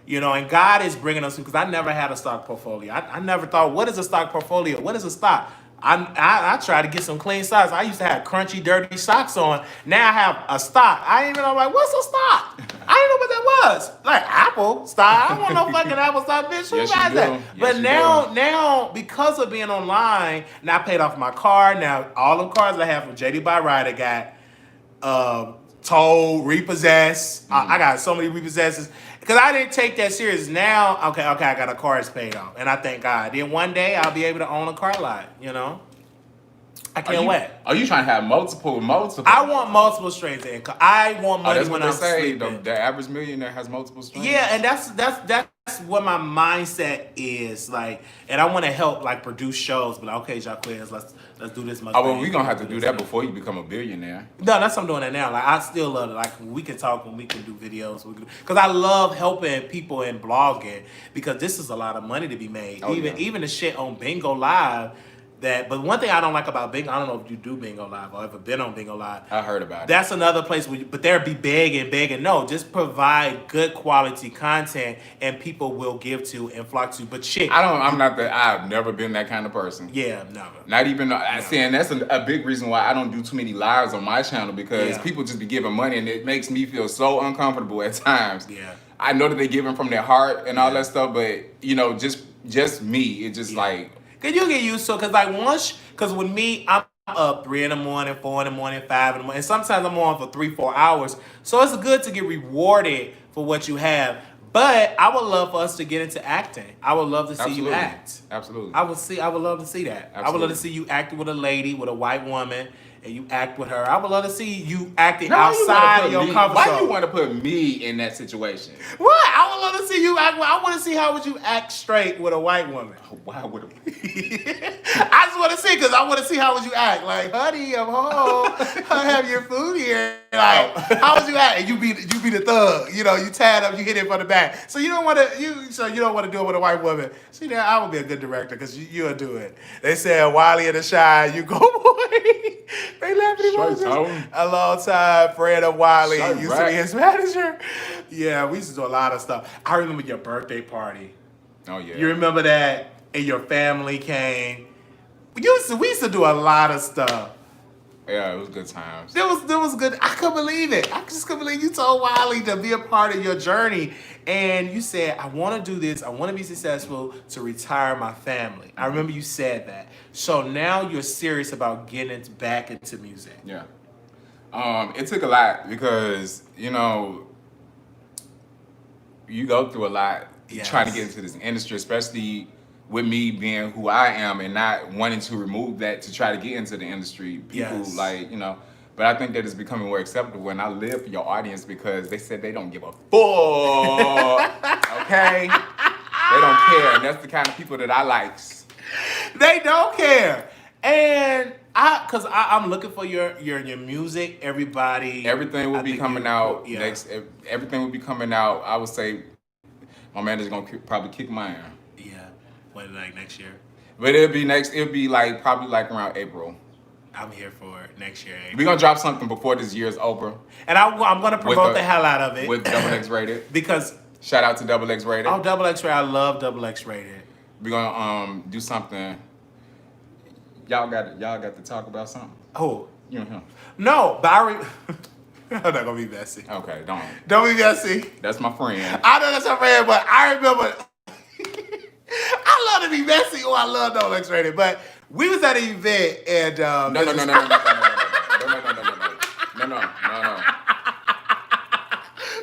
and God is bringing us, because I never had a stock portfolio. I never thought, what is a stock portfolio? What is a stock? I try to get some clean stocks. I used to have crunchy, dirty socks on. Now I have a stock. I didn't even know, like, what's a stock? I didn't know what that was. Like, Apple stock. I don't want no fucking Apple stock, bitch. Who buys that? But now, because of being online, now I paid off my car. Now, all the cars I have from JD by Ryder got told, repossessed. I got so many repossesses. Because I didn't take that serious. Now, okay, I got a car that's paid off. And I thank God. Then one day, I'll be able to own a car lot, I can't wait. Are you trying to have multiple? I want multiple streams of income. I want money that's when what I'm they say. sleeping. The average millionaire has multiple streams. Yeah, and that's what my mindset is. Like, and I want to help, like, produce shows. But like, okay, Jacques, let's do this much. Oh, well, we're going to have to do that before you become a billionaire. No, that's what I'm doing that now. Like, I still love it. Like, we can talk and we can do videos. Because I love helping people in blogging, because this is a lot of money to be made. Even the shit on Bingo Live. But one thing I don't like about Bingo, I don't know if you do Bingo Live or ever been on Bingo Live. I heard about it. That's another place but they'll be begging. No, just provide good quality content and people will give to and flock to. But shit. I've never been that kind of person. Yeah, never. Not even, saying that's a big reason why I don't do too many lives on my channel, because people just be giving money and it makes me feel so uncomfortable at times. Yeah. I know that they're giving from their heart and all that stuff, but, just just me. It just like Cause you get used to it, cause like cause with me, I'm up 3 in the morning, 4 in the morning, 5 in the morning, and sometimes I'm on for 3, 4 hours. So it's good to get rewarded for what you have. But I would love for us to get into acting. I would love to see you absolutely, act. absolutely, I would love to see that. I would love to absolutely. see you acting with a lady, with a white woman, and you act with her. I would love to see you acting Now, outside of your comfort why zone. you want to put me in that situation? What? I would love to see you act. I want to see how would you act straight with a white woman. Why would I just want to see because I want to see how would you act. Like, honey, I'm home. I have your food here. Like, how would you act? And you be the thug. You know, you tied up, you hit it from the back. So you don't want to you don't want to do it with a white woman. See, now I would be a good director because you'll do it. They said Wiley and the Shy, you go boy. They left me a long time friend of Wiley. Used to be his manager. Yeah, we used to do a lot of stuff. I remember your birthday party. Oh yeah. You remember that? And your family came. We used to do a lot of stuff. Yeah, it was good times. It was good. I couldn't believe it. I just couldn't believe you told Wiley to be a part of your journey. And you said, I want to do this. I want to be successful to retire my family. I remember you said that. So now you're serious about getting back into music. Yeah. It took a lot because, you know, you go through a lot trying to get into this industry, especially with me being who I am and not wanting to remove that to try to get into the industry. People like, you know, but I think that it's becoming more acceptable and I live for your audience because they said they don't give a fuck. Okay? They don't care. And that's the kind of people that I like. They don't care. And I'm looking for your music. Everything will be coming out next. Everything will be coming out. I would say my manager's gonna probably kick my ass. Yeah, what like next year? But it'll be like probably like around April. I'm here for it next year. April. We're gonna drop something before this year's over. And I'm gonna promote the hell out of it with Double X Rated. Because shout out to Double X Rated. Oh, Double X Rated! I love Double X Rated. We're gonna do something. Y'all got to talk about something. Who? You and him. No, Barry. I'm not gonna be messy. Okay, don't be messy. That's my friend. I know that's my friend, but I remember. I love to be messy. Oh, I love Double X Rated. But we was at an event and No.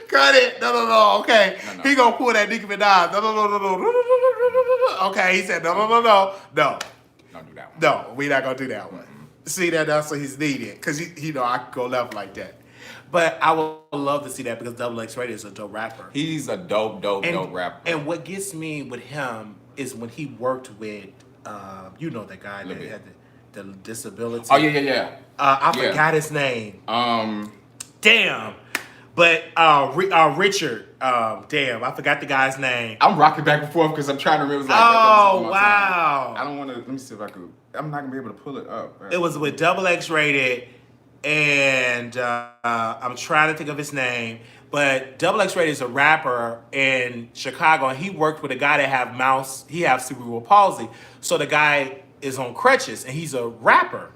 Cut it. No. Okay. No. He gonna pull that Nicki Minaj. No. Okay. He said no. Don't do that one. No, we not gonna do that one. See that? That's what he's needed because he know I can go left like that. But I would love to see that because Double X Rated is a dope rapper. He's a dope rapper. And what gets me with him is when he worked with, you know, the guy that had the disability. Oh yeah. I forgot his name. Damn. But Richard. Damn, I forgot the guy's name. I'm rocking back and forth because I'm trying to remember. Wow. I don't want to. Let me see if I could. I'm not gonna be able to pull it up. It was with Double X Rated, and I'm trying to think of his name. But Double X Rated is a rapper in Chicago, and he worked with a guy that he has cerebral palsy. So the guy is on crutches, and he's a rapper.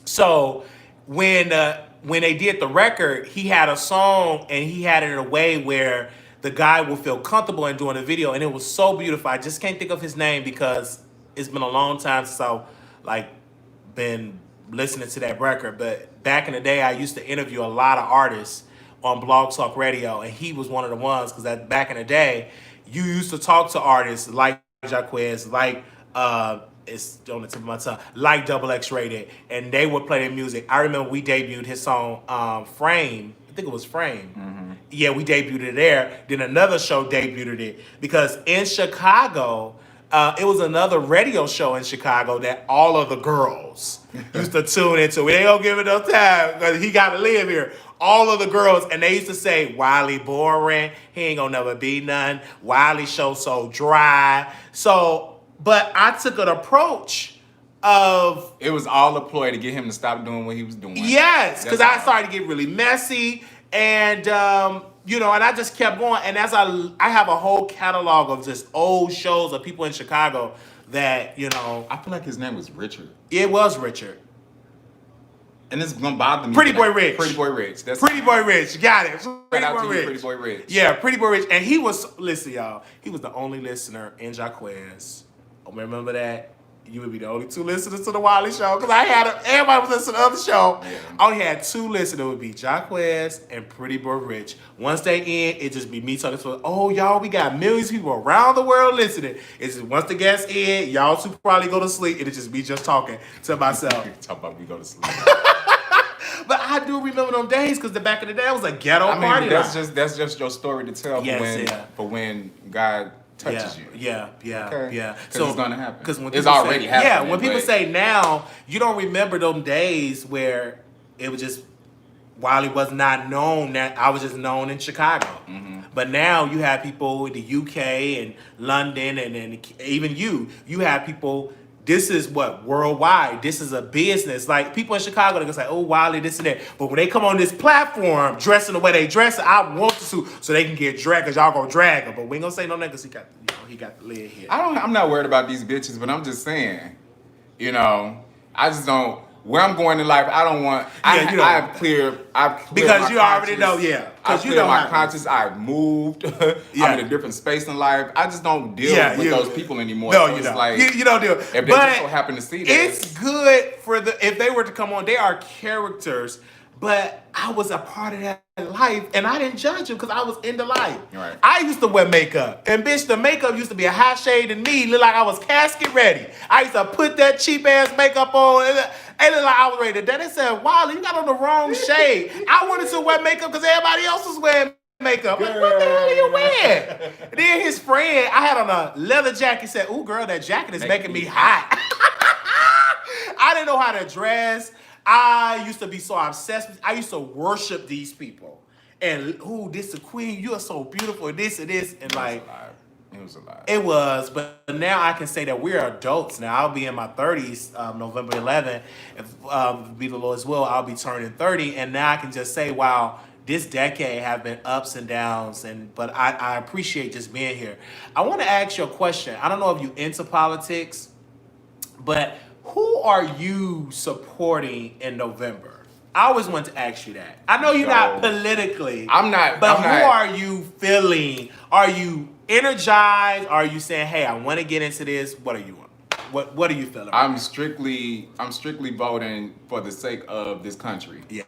So when they did the record, he had a song, and he had it in a way where the guy will feel comfortable in doing the video, and it was so beautiful. I just can't think of his name because it's been a long time since I've been listening to that record. But back in the day, I used to interview a lot of artists on Blog Talk Radio, and he was one of the ones because back in the day, you used to talk to artists like Jacques, like it's on the tip of my tongue, like Double X Rated, and they would play their music. I remember we debuted his song Frame. I think it was Frame. Mm-hmm. Yeah, we debuted it there. Then another show debuted it because in Chicago, it was another radio show in Chicago that all of the girls used to tune into. They don't give it no time because he got to live here. All of the girls, and they used to say, Wiley boring, he ain't gonna never be none. Wiley Show so dry. So, but I took an approach of... It was all a ploy to get him to stop doing what he was doing. Yes, because I started to get really messy, and and I just kept going. And as I have a whole catalog of just old shows of people in Chicago that, I feel like his name was Richard. It was Richard. And it's gonna bother me. Pretty Boy Rich. Pretty Boy Rich. That's Pretty Boy Rich. Got it. Pretty out Boy to you, Rich. Pretty Boy Rich. Yeah, Pretty Boy Rich. And he was, listen, y'all, he was the only listener in Jacques. Remember that? You would be the only 2 listeners to the Wiley Show. Because everybody was listening to the other show. Yeah. I only had 2 listeners. It would be Jacques and Pretty Boy Rich. Once they in, it just be me talking to oh, y'all, we got millions of people around the world listening. It's just once the guests in, y'all 2 probably go to sleep. And it just me just talking to myself. Talk about we go to sleep. But I do remember them days because the back of the day, it was a ghetto party. That's just your story to tell Yes, for when God touches you. Yeah. Because it's gonna happen. Because when it's people already say, happening. Yeah, when people say now, you don't remember them days where it was just Wiley was not known. That I was just known in Chicago. Mm-hmm. But now you have people in the UK and London, and then even you have people. This is what worldwide. This is a business. Like people in Chicago, they're gonna say, "Oh, Wiley, this and that." But when they come on this platform, dressing the way they dress, I want to so they can get dragged. Cause y'all gonna drag them. But we ain't gonna say no niggas. He got the lid here. I'm not worried about these bitches, but I'm just saying, I just don't. Where I'm going in life, I don't want. I've cleared because you already conscience. know, yeah. I've Because you cleared know my conscience. I've moved. I'm in a different space in life. I just don't deal with those people anymore. No, so you it's don't. like You don't deal. If they but just so happen to see that, it's good for if they were to come on. They are characters, but I was a part of that life, and I didn't judge them because I was in the life. Right. I used to wear makeup, and bitch, the makeup used to be a high shade in me, look like I was casket ready. I used to put that cheap ass makeup on. It looked like I was ready to die. They said, Wiley, you got on the wrong shade. I wanted to wear makeup because everybody else was wearing makeup. Like, what the hell are you wearing? And then his friend, I had on a leather jacket, said, ooh, girl, that jacket is making me hot. I didn't know how to dress. I used to be so obsessed with, I used to worship these people. And, ooh, this the queen, you are so beautiful, this and this. And like, it was a lot. it was, but now I can say that we're adults now. I'll be in my 30s, November 11th. If be the Lord's will, I'll be turning 30. And now I can just say, wow, this decade have been ups and downs. But I appreciate just being here. I want to ask you a question. I don't know if you into politics, but who are you supporting in November? I always want to ask you that. I know you're not politically. I'm not. But who are you feeling? Are you energized? Are you saying, "Hey, I want to get into this"? What are you on? What are you feeling? I'm strictly voting for the sake of this country. Yeah.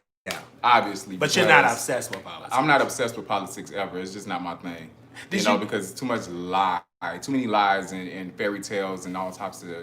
Obviously. But you're not obsessed with politics. I'm not obsessed with politics ever. It's just not my thing. Because it's too much lie, too many lies and fairy tales and all types of,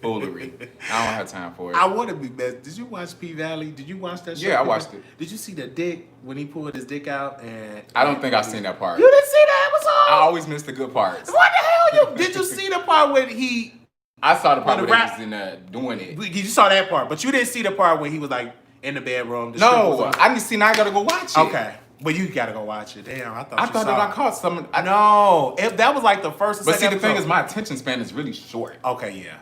foolery. I don't have time for it. I want to be best. Did you watch P Valley? Did you watch that show? Yeah, I watched it. Did you see the dick when he pulled his dick out? And I don't think I've seen that part. You didn't see that episode? I always miss the good parts. What the hell? Did you see the part when he? I saw the part where he was in there doing it. You saw that part, but you didn't see the part where he was like in the bedroom. No, I didn't see. Now I gotta go watch it. Okay. But you gotta go watch it. Damn, I thought that I caught some. No, if that was like the first. But see, the thing is, my attention span is really short. Okay, yeah.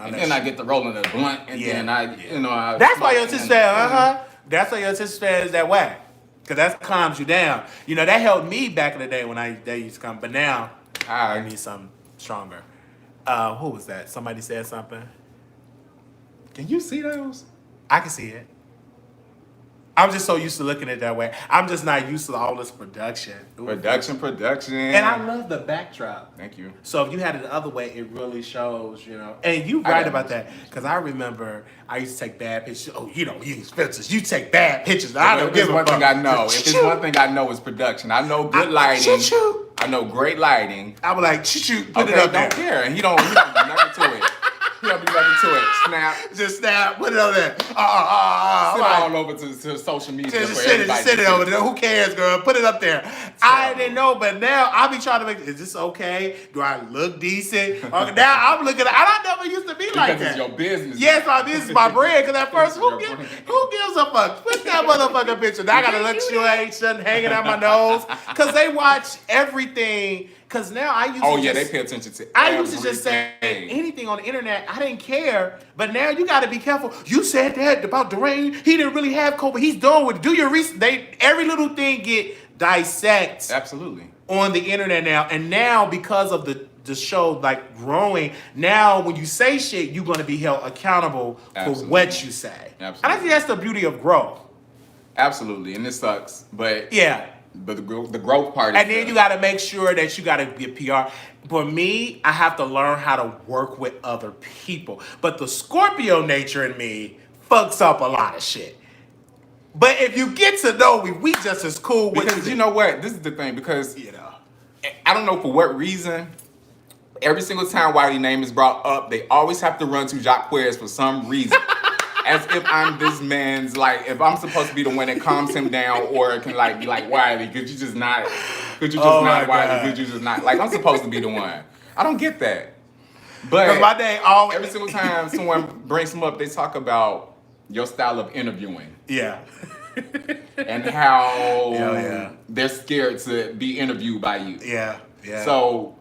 And then I get the rolling of the blunt, and then That's why your attention span. That's why your attention span is that way, because that calms you down. That helped me back in the day when they used to come. But now I need something stronger. Who was that? Somebody said something. Can you see those? I can see it. I'm just so used to looking at it that way. I'm just not used to all this production. Production. And I love the backdrop. Thank you. So if you had it the other way, it really shows, And you right about that. Because I remember I used to take bad pictures. Oh, you use filters. You take bad pictures. I don't give a fuck. If there's one thing I know is production. I know good lighting. I know great lighting. I was like, choo-choo, put it up there. Don't care. And he don't do nothing to it. He don't do nothing to it. Snap. Just snap. Put it on there. Send it all over to social media. Just send it over there. Who cares, girl? Put it up there. I didn't know, but now I be trying to make. Is this okay? Do I look decent? Now I'm looking. I never used to be like that. Because it's your business. Yes, my business, my brand. Because at first, who gives a fuck? Put that motherfucking picture. Now I got to look shit hanging out my nose. Because they watch everything. Because now I used to they pay attention to I used to just say anything on the internet. I didn't care. But now you got to be careful. You said that about Dwayne. He didn't really have COVID. He's done with it. Do your research. Every little thing get dissected. Absolutely. On the internet now. And now because of the the show like growing. Now, when you say shit, you're gonna be held accountable for what you say. Absolutely. And I think that's the beauty of growth. Absolutely, and it sucks, but Yeah. but the growth part. And then you got to make sure that you got to get PR. For me, I have to learn how to work with other people. But the Scorpio nature in me fucks up a lot of shit. But if you get to know me, we just as cool. Because you know what? This is the thing. Because I don't know for what reason. Every single time Wiley's name is brought up, they always have to run to Jacques for some reason. As if I'm this man's, like, if I'm supposed to be the one that calms him down, or can like be like, Wiley, could you just not, Wiley, could you just not, like, I'm supposed to be the one. I don't get that. But my day every single time someone brings him up, they talk about your style of interviewing. Yeah. And how they're scared to be interviewed by you. Yeah. Yeah. So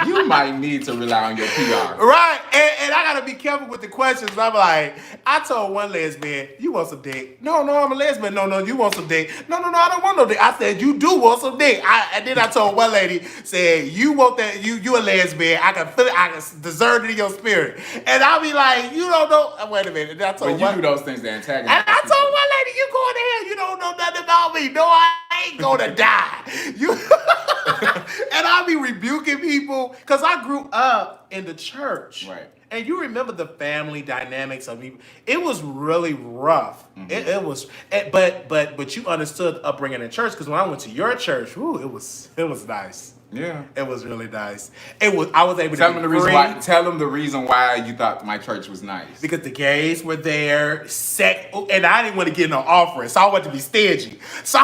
you might need to rely on your PR. Right. And I gotta be careful with the questions. I'm like, I told one lesbian, you want some dick? No, I'm a lesbian. No, you want some dick? No, I don't want no dick. I said, you do want some dick. And then I told one lady, said, you want that, you a lesbian. I can feel it, I can discern it in your spirit. And I'll be like, you don't know. Wait a minute. And I told but you do those things that antagonize. And I told one lady, you going to hell, you don't know nothing about me. No, I ain't gonna die. You and I'll be rebuking people because I grew up in the church. Right. And you remember the family dynamics of me. It was really rough. Mm-hmm. It was, but you understood upbringing in church because when I went to your church, it was nice. Yeah, it was really nice. I was able tell to them the reason why. Tell them the reason why you thought my church was nice. Because the gays were there, and I didn't want to get no offering, so I wanted to be stingy. So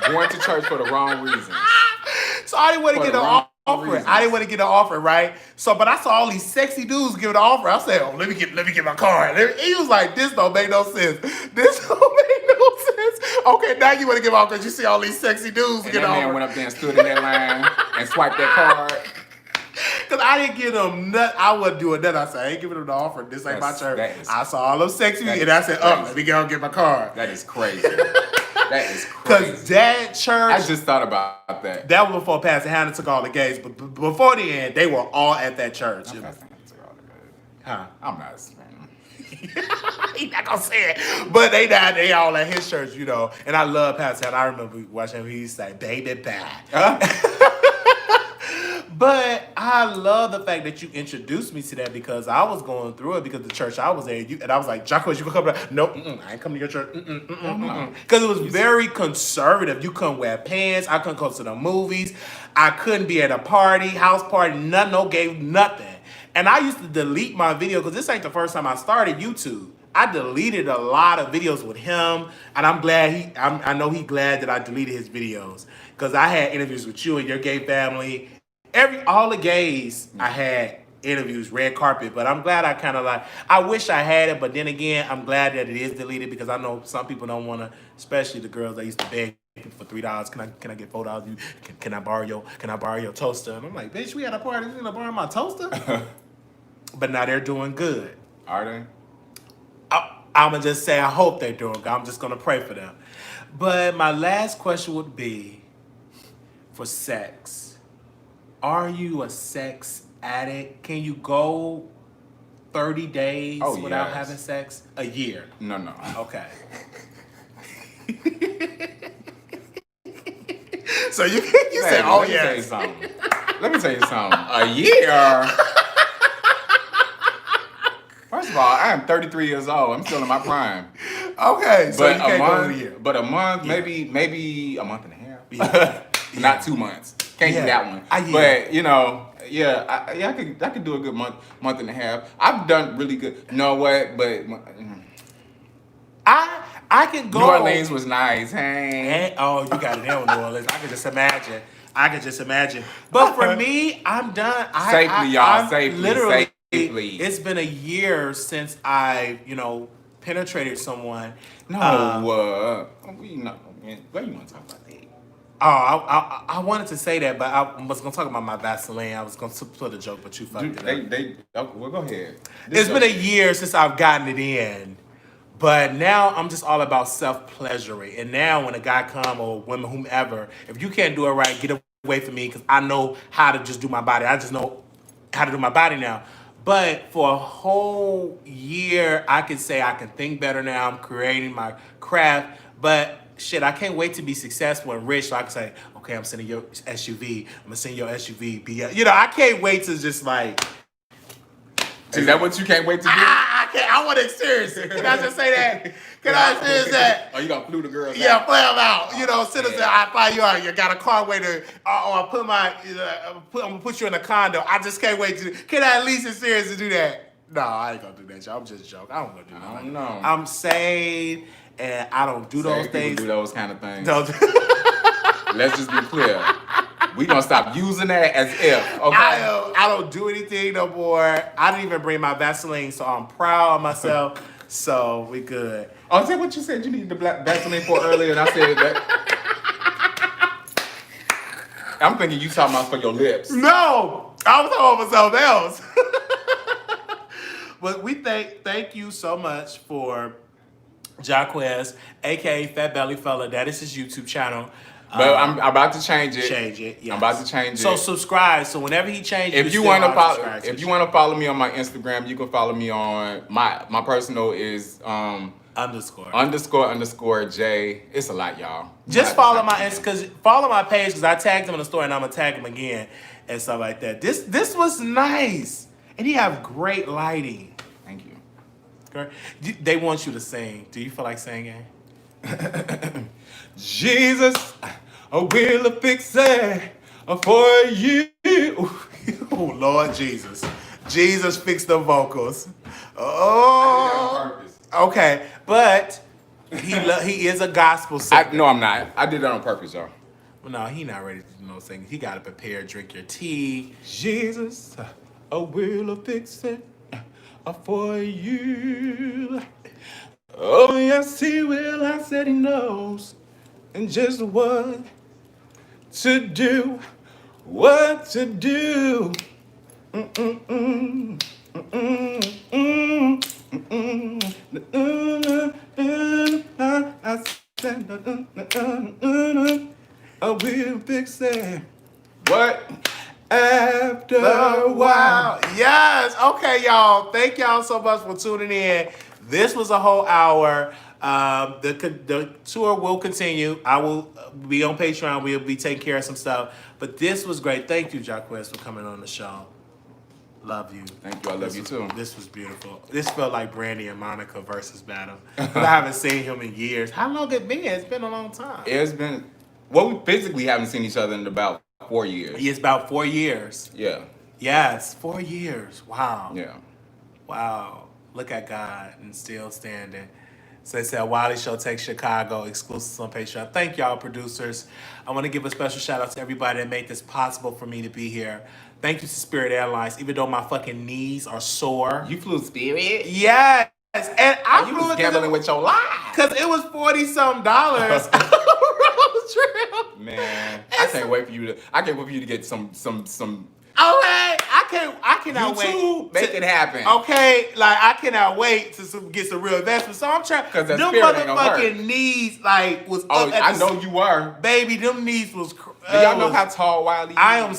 going to church for the wrong reasons. So I didn't want to get an offering. I didn't want to get an offering, right? So, but I saw all these sexy dudes give an offer. I said, "Oh, let me get my card." He was like, "This don't make no sense. This don't make no sense." Okay, now you want to give off because you see all these sexy dudes get an offer. And that man went up there and stood in that line and swiped that card. Because I didn't give them nothing. I wasn't doing that. I said, I ain't giving them the offer. This ain't my church. I saw all them sexy and I said, let me go and get my card. That is crazy. That is crazy. Because that church... I just thought about that. That was before Pastor Hannah took all the gays. But before the end, they were all at that church. Pastor Hannah took all the gays. Huh? I'm not a fan. He's not going to say it. But they all at his church, you know. And I love Pastor Hannah. I remember watching him. He used to say, baby, bye. But I love the fact that you introduced me to that because I was going through it because the church I was at, and I was like, Jacques, you gonna come back? Nope, I ain't coming to your church. Because it was very conservative. You couldn't wear pants. I couldn't go to the movies. I couldn't be at a party, house party, nothing, no gay, nothing. And I used to delete my video because this ain't the first time I started YouTube. I deleted a lot of videos with him, and I'm glad I know he's glad that I deleted his videos because I had interviews with you and your gay family. All the gays I had interviews, red carpet, but I'm glad I wish I had it, but then again, I'm glad that it is deleted because I know some people don't want to, especially the girls that used to beg for $3. Can I get $4? Can I borrow your toaster? And I'm like, bitch, we had a party, you gonna borrow my toaster? But now they're doing good. Are they? I'm gonna just say I hope they're doing good. I'm just gonna pray for them. But my last question would be for sex. Are you a sex addict? Can you go 30 days without having sex? A year? No. Okay. So you say, oh yes. Let me tell you something. A year? First of all, I am 33 years old. I'm still in my prime. Okay, so but you can't go a year. But a month, maybe a month and a half. Yeah. Not 2 months. Can't do that one. But I could do a good month and a half. I've done really good. You know what? But I can go. New Orleans was nice. Hey. You got it there with New Orleans. I can just imagine. But for me, I'm done. Safely. It's been a year since I, penetrated someone. Where you want to talk about that? I wanted to say that, but I was going to talk about my Vaseline. I was going to put a joke, but you fucked it up. Well, go ahead. It's been a year since I've gotten it in, but now I'm just all about self-pleasuring. And now when a guy come or women, whomever, if you can't do it right, get away from me because I know how to just do my body. I just know how to do my body now. But for a whole year, I can say I can think better now. I'm creating my craft. But shit, I can't wait to be successful and rich so I can say, okay, I'm sending your SUV. I'm gonna send your SUV. I can't wait to just like. Is that what you can't wait to do? I can't. I want to experience it. Can I just say that? Can I experience that? Oh, you gonna flew the girls? Yeah, out? play them out. Send us. I fly you out. You got a car waiter. I put I'm gonna put you in a condo. I just can't wait to. Can I at least experience to do that? No, I ain't gonna do that. Y'all. I'm just joking. I don't gonna do that. I don't know. I'm saved, and I don't do those things. Do those kind of things. No. Let's just be clear. We gonna stop using that as if. Okay. I don't do anything no more. I didn't even bring my Vaseline, so I'm proud of myself. So we good. Oh, is that what you said you needed the black Vaseline for earlier? And I said that. I'm thinking you talking about for your lips. No, I was talking about something else. But we thank you so much for Jacques, aka Fat Belly Fella. That is his YouTube channel. But I'm about to change it. Change it. Yes. I'm about to change it. So subscribe. So whenever he changes, if you want to follow me on my Instagram, you can follow me on my personal is __ J. It's a lot, y'all. Just follow follow my page because I tagged him in the story and I'm gonna tag him again and stuff like that. This was nice and he have great lighting. Thank you. They want you to sing. Do you feel like singing? Jesus, I will fix it for you. Oh, Lord Jesus. Jesus fixed the vocals. Oh. Okay, but he is a gospel singer. No, I'm not. I did that on purpose, y'all. Well, no, he not ready to do no singing. He got to prepare, drink your tea. Jesus, I will fix it for you. Oh, yes, he will. I said he knows. And just what to do. What to do. Mm-mm-mm. Mm-mm-mm. I said, I will fix it. What? After a while. Yes. Okay, y'all. Thank y'all so much for tuning in. This was a whole hour. The tour will continue. I will be on Patreon. We'll be taking care of some stuff. But this was great. Thank you, Jacques, for coming on the show. Love you. Thank you. I love you too. This was beautiful. This felt like Brandy and Monica versus battle. But I haven't seen him in years. How long it been? It's been a long time. It's been. Well, we physically haven't seen each other in about 4 years. It's about 4 years. Yeah. Yes, 4 years. Wow. Yeah. Wow. Look at God and still standing. So they said Wiley Show takes Chicago, exclusives on Patreon. Thank y'all, producers. I want to give a special shout out to everybody that made this possible for me to be here. Thank you to Spirit Airlines, even though my fucking knees are sore. You flew Spirit? Yes. And I you was gambling with your life. Because it was $40-something. Man, I can't wait for you to get some. Okay, I cannot wait. Make it happen. Okay, like I cannot wait to get some real investment. So I'm trying. Because them motherfucking knees like was. Oh, I know you were. Baby, them knees was. Do y'all know how tall Wiley is? I am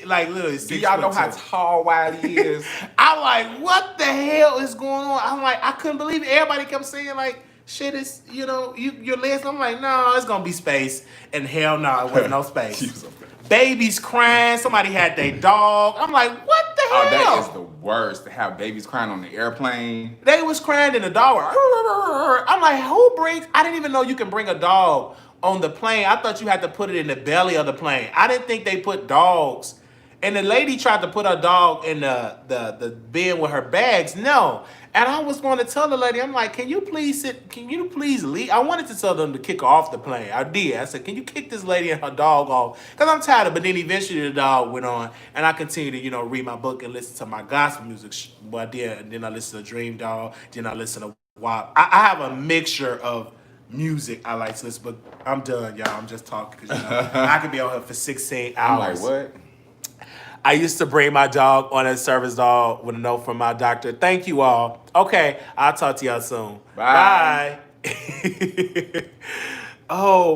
like literally 6'2". Do y'all know how tall Wiley is? I'm like, what the hell is going on? I'm like, I couldn't believe it. Everybody kept saying like, shit is, your legs. I'm like, no, it's gonna be space. And hell no, it wasn't no space. Babies crying. Somebody had their dog. I'm like, what the hell? Oh, that is the worst to have babies crying on the airplane. They was crying in the dog. I'm like, who brings? I didn't even know you can bring a dog on the plane. I thought you had to put it in the belly of the plane. I didn't think they put dogs. And the lady tried to put her dog in the bin with her bags. No. And I was going to tell the lady, I'm like, can you please sit? Can you please leave? I wanted to tell them to kick her off the plane. I did. I said, can you kick this lady and her dog off? Because I'm tired of it. But then eventually the dog went on. And I continued to, read my book and listen to my gospel music. Well, I did. And then I listened to Dream Dog. Then I listened to WAP. I have a mixture of music I like to listen. But I'm done, y'all. I'm just talking. Because, I could be on here for 16 hours. I'm like, what? I used to bring my dog on a service dog with a note from my doctor. Thank you all. Okay, I'll talk to y'all soon. Bye. Bye. Oh.